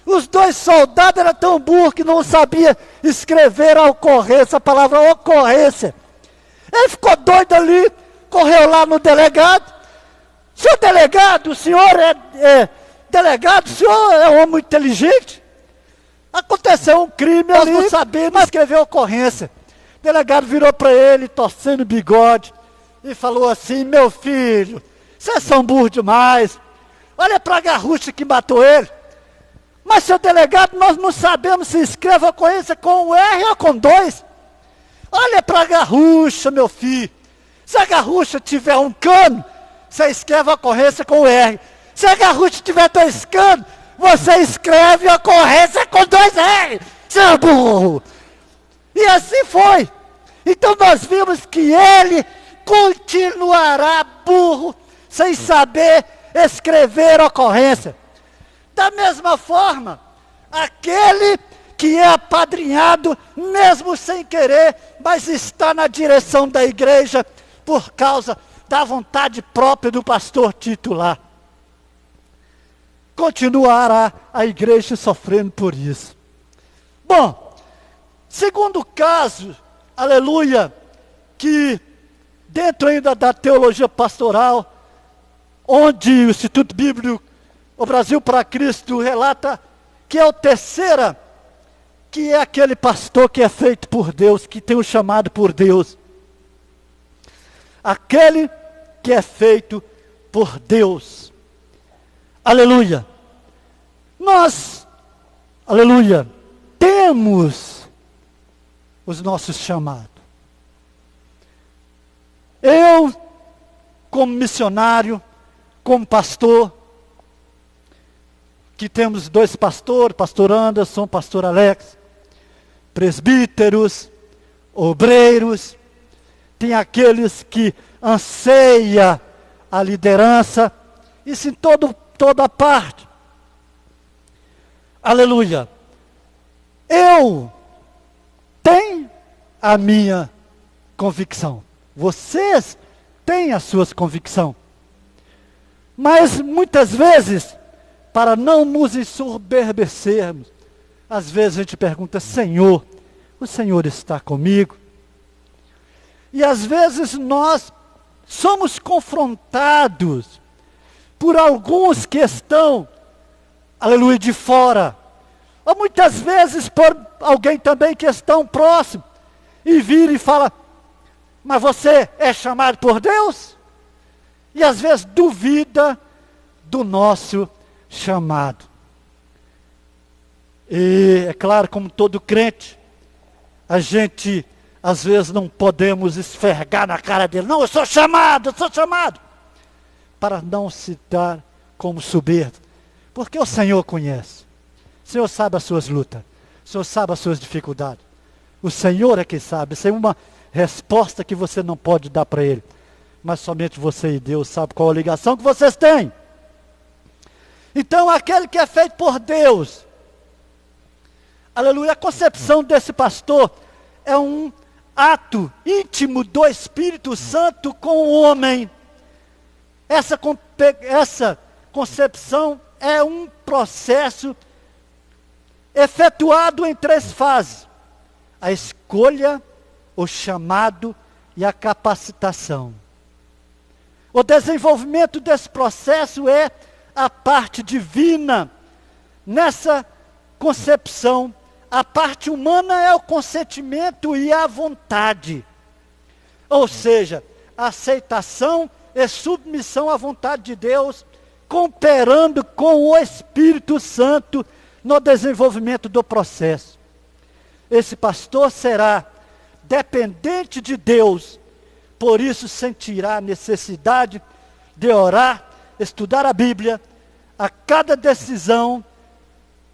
Os 2 soldados eram tão burros que não sabiam escrever a ocorrência, a palavra ocorrência. Ele ficou doido ali, correu lá no delegado. Senhor delegado, o senhor é delegado, o senhor é um homem inteligente. Aconteceu um crime ali, não sabemos escrever a ocorrência. O delegado virou para ele, torcendo o bigode, e falou assim: meu filho, vocês são burros demais. Olha para a garrucha que matou ele. Mas, seu delegado, nós não sabemos se escreve a ocorrência com um R ou com 2. Olha para a garrucha, meu filho. Se a garrucha tiver um cano, você escreve a ocorrência com R. Se a garrucha tiver 2 canos, você escreve a ocorrência com 2 R. Seu burro. E assim foi. Então nós vimos que ele continuará burro, sem saber escrever a ocorrência. Da mesma forma, aquele que é apadrinhado, mesmo sem querer, mas está na direção da igreja, por causa da vontade própria do pastor titular, continuará a igreja sofrendo por isso. Bom, segundo caso, aleluia, que dentro ainda da teologia pastoral, onde o Instituto Bíblico O Brasil para Cristo relata que é o terceira, que é aquele pastor que é feito por Deus, que tem o chamado por Deus. Aquele que é feito por Deus. Aleluia. Nós, aleluia, temos os nossos chamados. Eu, como missionário, como pastor, que temos 2 pastores, pastor Anderson, pastor Alex, presbíteros, obreiros, tem aqueles que anseiam a liderança, isso em toda parte. Aleluia. Eu tenho a minha convicção. Vocês têm as suas convicções. Mas muitas vezes, para não nos ensoberbecermos, às vezes a gente pergunta: Senhor, o Senhor está comigo? E às vezes nós somos confrontados por alguns que estão, aleluia, de fora. Ou muitas vezes por alguém também que está próximo, e vira e fala, mas você é chamado por Deus? E às vezes duvida do nosso chamado. E é claro, como todo crente, a gente às vezes não podemos esfregar na cara dele, não, eu sou chamado, para não se dar como soberbo, porque o Senhor conhece, o Senhor sabe as suas lutas, o Senhor sabe as suas dificuldades, o Senhor é que sabe. Isso é uma resposta que você não pode dar para Ele, mas somente você e Deus sabem qual a ligação que vocês têm. Então aquele que é feito por Deus, aleluia, a concepção desse pastor é um ato íntimo do Espírito Santo com o homem. Essa concepção é um processo efetuado em 3 fases: a escolha, o chamado e a capacitação. O desenvolvimento desse processo é a parte divina. Nessa concepção, a parte humana é o consentimento e a vontade. Ou seja, a aceitação e submissão à vontade de Deus, cooperando com o Espírito Santo no desenvolvimento do processo. Esse pastor será dependente de Deus, por isso sentirá a necessidade de orar, estudar a Bíblia. A cada decisão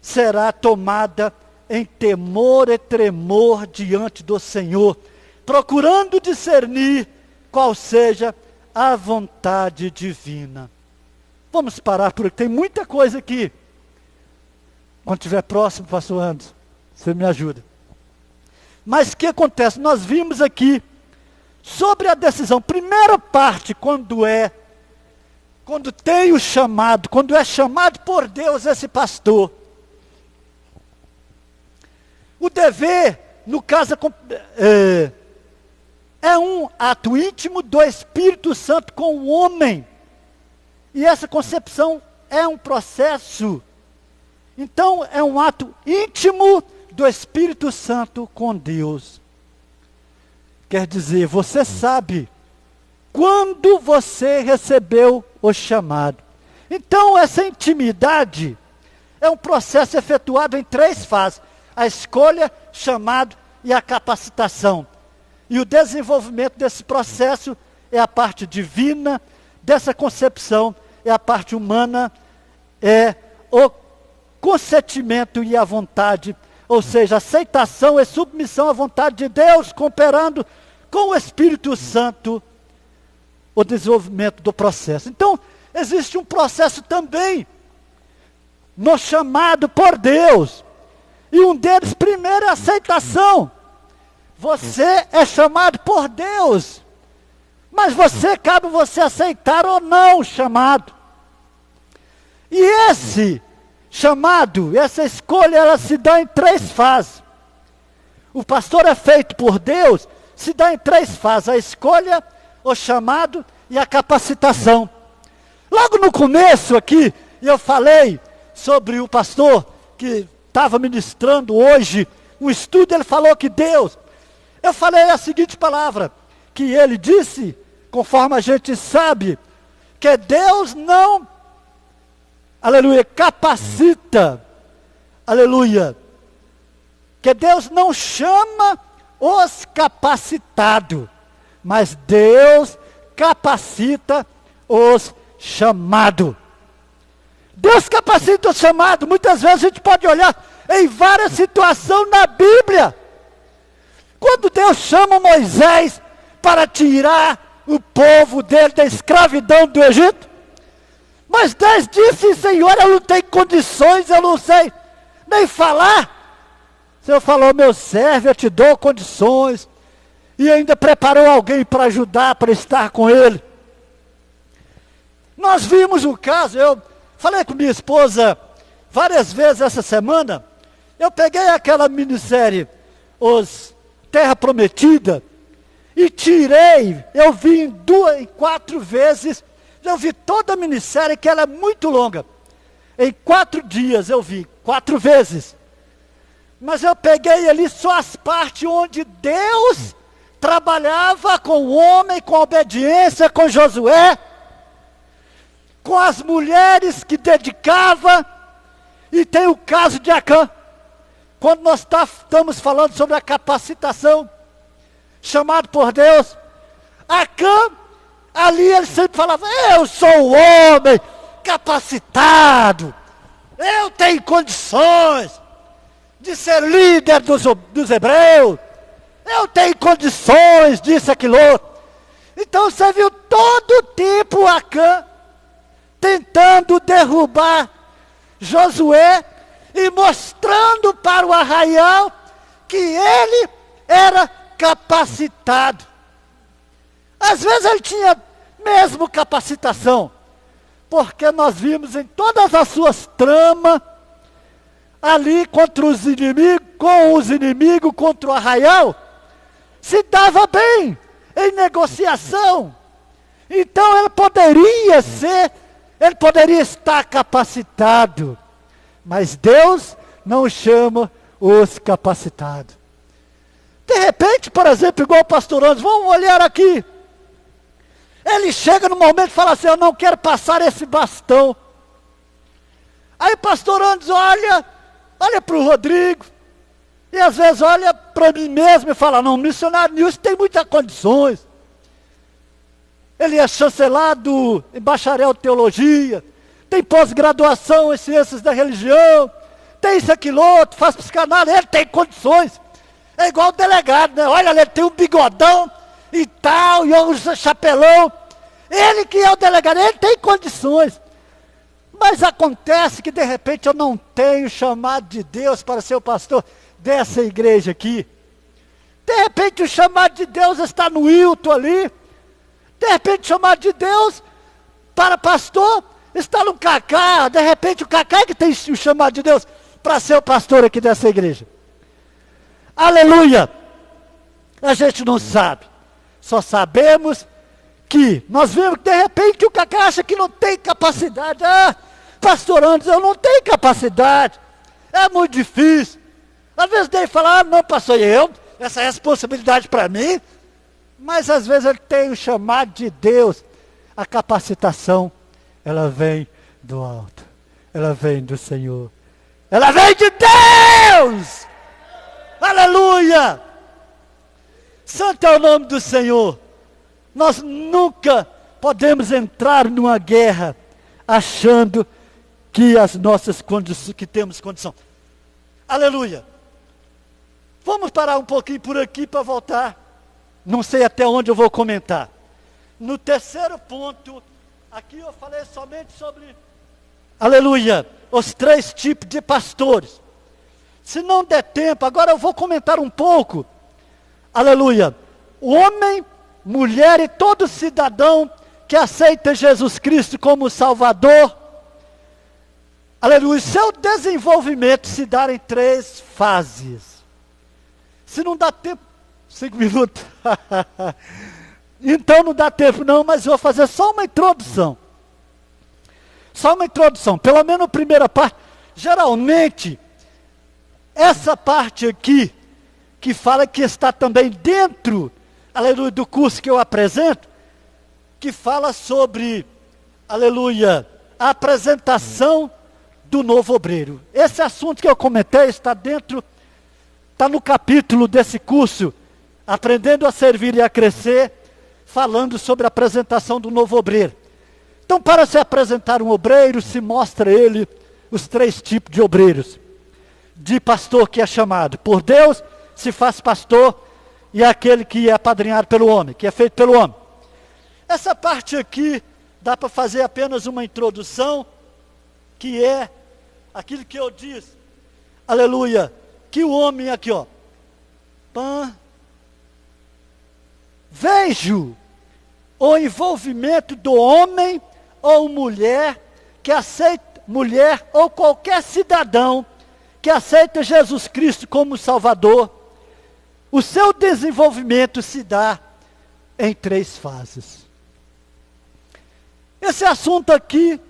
será tomada em temor e tremor diante do Senhor, procurando discernir qual seja a vontade divina. Vamos parar por aqui, tem muita coisa aqui. Quando estiver próximo, pastor Anderson, você me ajuda. Mas o que acontece? Nós vimos aqui sobre a decisão. Primeira parte, quando tem o chamado, quando é chamado por Deus esse pastor. O dever, no caso, é um ato íntimo do Espírito Santo com o homem. E essa concepção é um processo. Então, é um ato íntimo do Espírito Santo com Deus. Quer dizer, você sabe quando você recebeu o chamado. Então, essa intimidade é um processo efetuado em 3 fases: a escolha, chamado e a capacitação. E o desenvolvimento desse processo é a parte divina, dessa concepção é a parte humana, é o consentimento e a vontade, ou seja, aceitação e submissão à vontade de Deus, cooperando com o Espírito Santo, o desenvolvimento do processo. Então, existe um processo também no chamado por Deus. E um deles, primeiro, é a aceitação. Você é chamado por Deus. Mas cabe você aceitar ou não o chamado. E esse chamado, essa escolha, ela se dá em 3 fases. O pastor é feito por Deus, se dá em 3 fases: a escolha, o chamado e a capacitação. Logo no começo aqui, eu falei sobre o pastor que estava ministrando hoje um estudo. Ele falou que Deus, eu falei a seguinte palavra, que ele disse, conforme a gente sabe, que Deus não, aleluia, capacita, aleluia, que Deus não chama os capacitados, mas Deus capacita os chamados. Deus capacita os chamados. Muitas vezes a gente pode olhar em várias situações na Bíblia. Quando Deus chama Moisés para tirar o povo dele da escravidão do Egito, Moisés disse: Senhor, eu não tenho condições, eu não sei nem falar. O Senhor falou: meu servo, eu te dou condições. E ainda preparou alguém para ajudar, para estar com ele. Nós vimos o caso, eu falei com minha esposa várias vezes essa semana. Eu peguei aquela minissérie, Os Terra Prometida, e tirei, eu vi em 4 vezes, eu vi toda a minissérie, que ela é muito longa. Em 4 dias eu vi 4 vezes Mas eu peguei ali só as partes onde Deus trabalhava com o homem, com a obediência, com Josué, com as mulheres que dedicava, e tem o caso de Acã. Quando nós estamos falando sobre a capacitação, chamado por Deus, Acã, ali ele sempre falava, eu sou o homem capacitado, eu tenho condições de ser líder dos hebreus, eu tenho condições disso, aquilo outro. Então você viu todo o tempo Acã tentando derrubar Josué e mostrando para o arraial que ele era capacitado. Às vezes ele tinha mesmo capacitação, porque nós vimos em todas as suas tramas, ali contra os inimigos, contra o arraial, se dava bem em negociação. Então ele poderia estar capacitado, mas Deus não chama os capacitados. De repente, por exemplo, igual o pastor Anderson, vamos olhar aqui. Ele chega no momento e fala assim, eu não quero passar esse bastão. Aí o pastor Anderson olha para o Rodrigo, e às vezes olha para mim mesmo e fala, não, o missionário Nilson tem muitas condições. Ele é chancelado em bacharel de teologia, tem pós-graduação em ciências da religião, tem isso, aquilo outro, faz psicanálise, ele tem condições. É igual o delegado, né? Olha, ele tem um bigodão e tal, e usa chapelão. Ele que é o delegado, ele tem condições. Mas acontece que de repente eu não tenho chamado de Deus para ser o pastor dessa igreja aqui. De repente o chamado de Deus está no Hilton ali. De repente o chamado de Deus para pastor está no Cacá. De repente o Cacá é que tem o chamado de Deus para ser o pastor aqui dessa igreja. Aleluia! A gente não sabe. Só sabemos que nós vemos que de repente o Cacá acha que não tem capacidade. Ah, pastor Anderson, eu não tenho capacidade. É muito difícil. Às vezes ele fala, não, pastor, essa responsabilidade para mim. Mas às vezes ele tem o chamado de Deus. A capacitação, ela vem do alto. Ela vem do Senhor. Ela vem de Deus! Aleluia! Santo é o nome do Senhor. Nós nunca podemos entrar numa guerra achando que as nossas condições, que temos condição. Aleluia! Vamos parar um pouquinho por aqui para voltar. Não sei até onde eu vou comentar. No terceiro ponto, aqui eu falei somente sobre, aleluia, os 3 tipos de pastores. Se não der tempo, agora eu vou comentar um pouco. Aleluia. Homem, mulher e todo cidadão que aceita Jesus Cristo como Salvador. Aleluia. Seu desenvolvimento se dá em 3 fases. Se não dá tempo, 5 minutos. Então não dá tempo não, mas eu vou fazer só uma introdução. Só uma introdução. Pelo menos a primeira parte. Geralmente, essa parte aqui, que fala que está também dentro, aleluia, do curso que eu apresento, que fala sobre, aleluia, a apresentação do novo obreiro. Esse assunto que eu comentei está no capítulo desse curso, Aprendendo a Servir e a Crescer, falando sobre a apresentação do novo obreiro. Então, para se apresentar um obreiro, se mostra ele os 3 tipos de obreiros. De pastor que é chamado por Deus, se faz pastor, e aquele que é apadrinhado pelo homem, que é feito pelo homem. Essa parte aqui, dá para fazer apenas uma introdução, que é aquilo que eu disse, aleluia, que o homem aqui, ó, vejo o envolvimento do homem ou mulher que aceita, mulher ou qualquer cidadão que aceita Jesus Cristo como Salvador, o seu desenvolvimento se dá em 3 fases. Esse assunto aqui,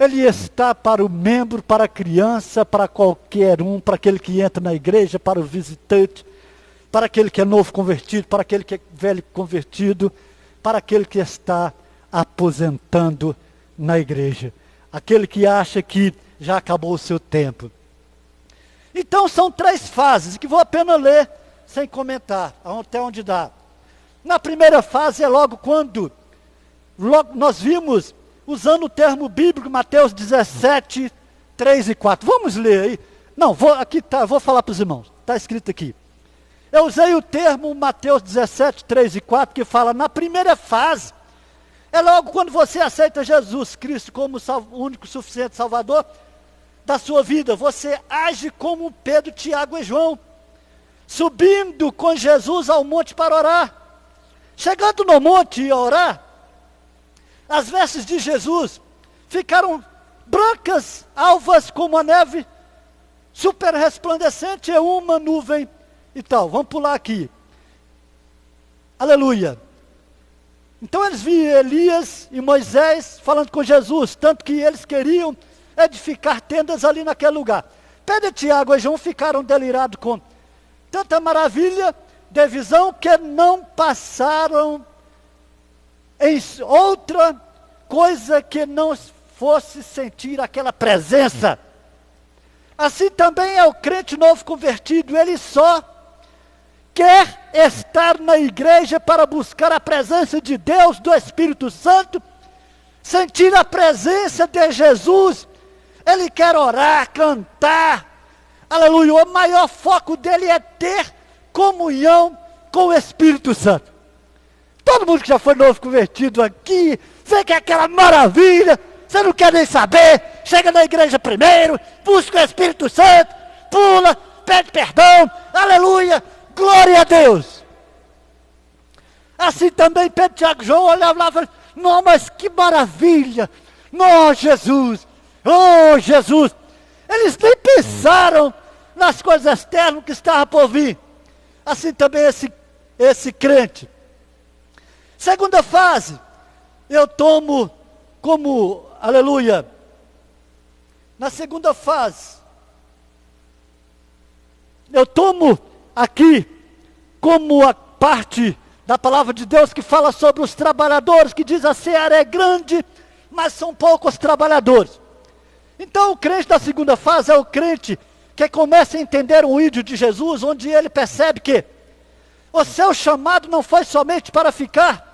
Ele está para o membro, para a criança, para qualquer um, para aquele que entra na igreja, para o visitante, para aquele que é novo convertido, para aquele que é velho convertido, para aquele que está aposentando na igreja, aquele que acha que já acabou o seu tempo. Então são 3 fases, que vou apenas ler sem comentar, até onde dá. Na primeira fase é logo quando nós vimos, usando o termo bíblico, Mateus 17, 3 e 4. Vamos ler aí. Não, vou falar para os irmãos, está escrito aqui. Eu usei o termo Mateus 17, 3 e 4, que fala, na primeira fase, é logo quando você aceita Jesus Cristo como o único suficiente Salvador da sua vida. Você age como Pedro, Tiago e João, subindo com Jesus ao monte para orar. Chegando no monte e orar, as vestes de Jesus ficaram brancas, alvas como a neve, super resplandecente, e uma nuvem e tal. Vamos pular aqui. Aleluia. Então eles viam Elias e Moisés falando com Jesus, tanto que eles queriam edificar tendas ali naquele lugar. Pedro, Tiago e João ficaram delirados com tanta maravilha de visão que não passaram em outra coisa que não fosse sentir aquela presença. Assim também é o crente novo convertido, ele só quer estar na igreja para buscar a presença de Deus, do Espírito Santo, sentir a presença de Jesus. Ele quer orar, cantar, aleluia. O maior foco dele é ter comunhão com o Espírito Santo. Todo mundo que já foi novo convertido aqui, vê que é aquela maravilha, você não quer nem saber, chega na igreja primeiro, busca o Espírito Santo, pula, pede perdão, aleluia, glória a Deus. Assim também Pedro, Tiago e João olhavam lá e falavam, não, mas que maravilha, não, Jesus, oh Jesus. Eles nem pensaram nas coisas externas que estavam por vir. Assim também esse crente. Segunda fase, eu tomo como, aleluia, na segunda fase, eu tomo aqui como a parte da palavra de Deus que fala sobre os trabalhadores, que diz a seara é grande, mas são poucos trabalhadores. Então o crente da segunda fase é o crente que começa a entender o ídolo de Jesus, onde ele percebe que o seu chamado não foi somente para ficar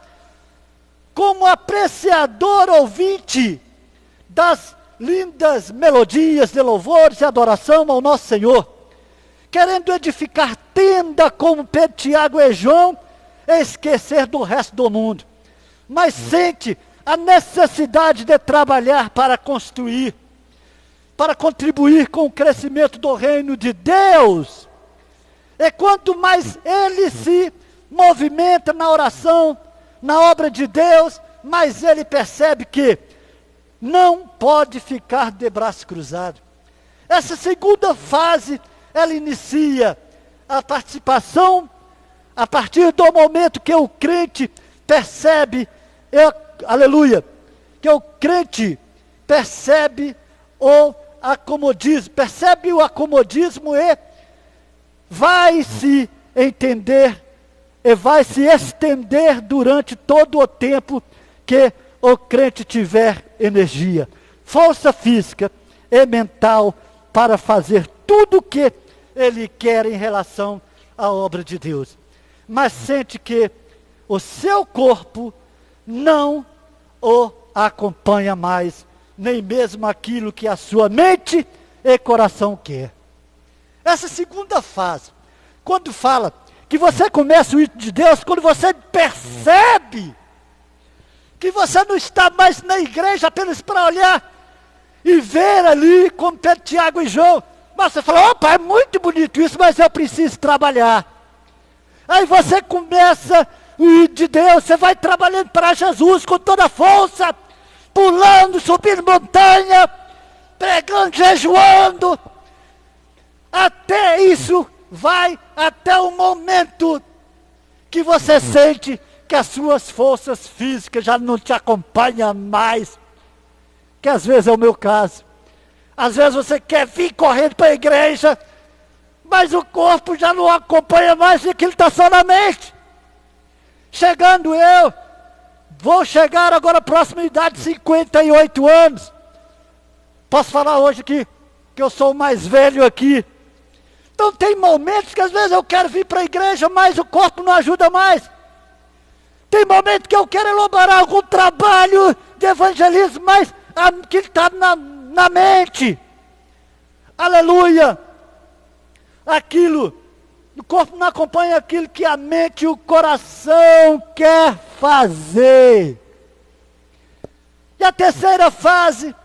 como apreciador ouvinte das lindas melodias de louvores e adoração ao nosso Senhor, querendo edificar tenda como Pedro, Tiago e João, e esquecer do resto do mundo, mas sente a necessidade de trabalhar para construir, para contribuir com o crescimento do reino de Deus. E quanto mais ele se movimenta na oração, na obra de Deus, mais ele percebe que não pode ficar de braço cruzado. Essa segunda fase, ela inicia a participação a partir do momento que o crente percebe, aleluia, que o crente percebe o acomodismo e vai se entender e vai se estender durante todo o tempo que o crente tiver energia, força física e mental para fazer tudo o que ele quer em relação à obra de Deus. Mas sente que o seu corpo não o acompanha mais, nem mesmo aquilo que a sua mente e coração quer. Essa segunda fase, quando fala que você começa o ídolo de Deus, quando você percebe que você não está mais na igreja apenas para olhar e ver ali como Pedro, Tiago e João, mas você fala, opa, é muito bonito isso, mas eu preciso trabalhar. Aí você começa o ídolo de Deus, você vai trabalhando para Jesus com toda a força, pulando, subindo montanha, pregando, jejuando, até isso vai até o momento que você sente que as suas forças físicas já não te acompanham mais. que às vezes é o meu caso. Às vezes você quer vir correndo para a igreja, mas o corpo já não acompanha mais e aquilo está só na mente. Chegando eu, vou chegar agora à próxima idade de 58 anos. Posso falar hoje aqui que eu sou o mais velho aqui. Então tem momentos que às vezes eu quero vir para a igreja, mas o corpo não ajuda mais. Tem momentos que eu quero elaborar algum trabalho de evangelismo, mas aquilo está na mente. Aleluia! Aquilo, o corpo não acompanha aquilo que a mente e o coração quer fazer. E a terceira fase,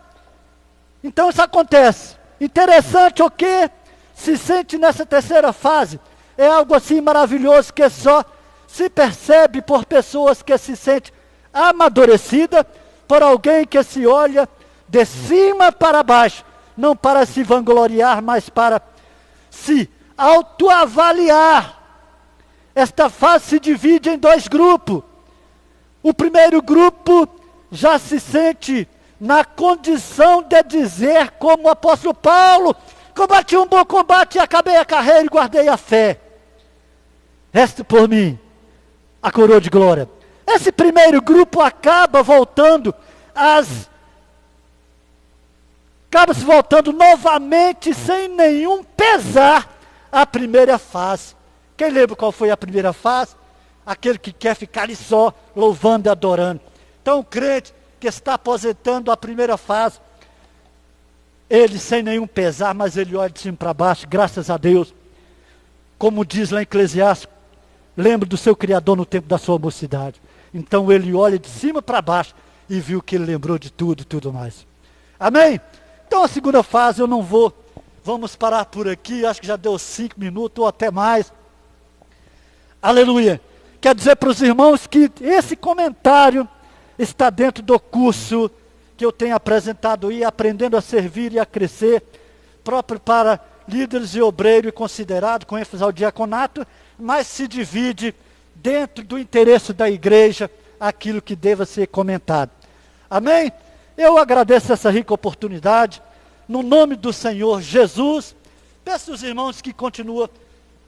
então isso acontece. Interessante o que se sente nessa terceira fase. É algo assim maravilhoso que só se percebe por pessoas que se sentem amadurecida, por alguém que se olha de cima para baixo, não para se vangloriar, mas para se autoavaliar. Esta fase se divide em dois grupos. O primeiro grupo já se sente na condição de dizer, como o apóstolo Paulo: combati um bom combate, acabei a carreira e guardei a fé. Resta por mim a coroa de glória. Esse primeiro grupo acaba se voltando novamente, sem nenhum pesar, à primeira fase. Quem lembra qual foi a primeira fase? Aquele que quer ficar ali só, louvando e adorando. Então o crente que está aposentando a primeira fase, ele sem nenhum pesar, mas ele olha de cima para baixo, graças a Deus. Como diz lá em Eclesiastes, lembre do seu Criador no tempo da sua mocidade. Então ele olha de cima para baixo e viu que ele lembrou de tudo mais. Amém? Então a segunda fase eu não vou, vamos parar por aqui, acho que já deu 5 minutos ou até mais. Aleluia. Quer dizer para os irmãos que esse comentário está dentro do curso que eu tenho apresentado aí, aprendendo a servir e a crescer, próprio para líderes e obreiro e considerado, com ênfase ao diaconato, mas se divide dentro do interesse da igreja aquilo que deva ser comentado. Amém? Eu agradeço essa rica oportunidade, no nome do Senhor Jesus. Peço aos irmãos que continuem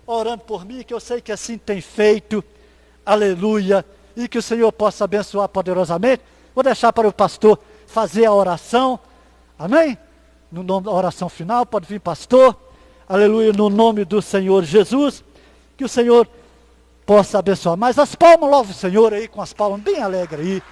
orando por mim, que eu sei que assim tem feito, aleluia, e que o Senhor possa abençoar poderosamente. Vou deixar para o pastor fazer a oração, amém? No nome da oração final, pode vir pastor, aleluia, no nome do Senhor Jesus, que o Senhor possa abençoar. Mas as palmas, louva o Senhor aí, com as palmas bem alegres aí.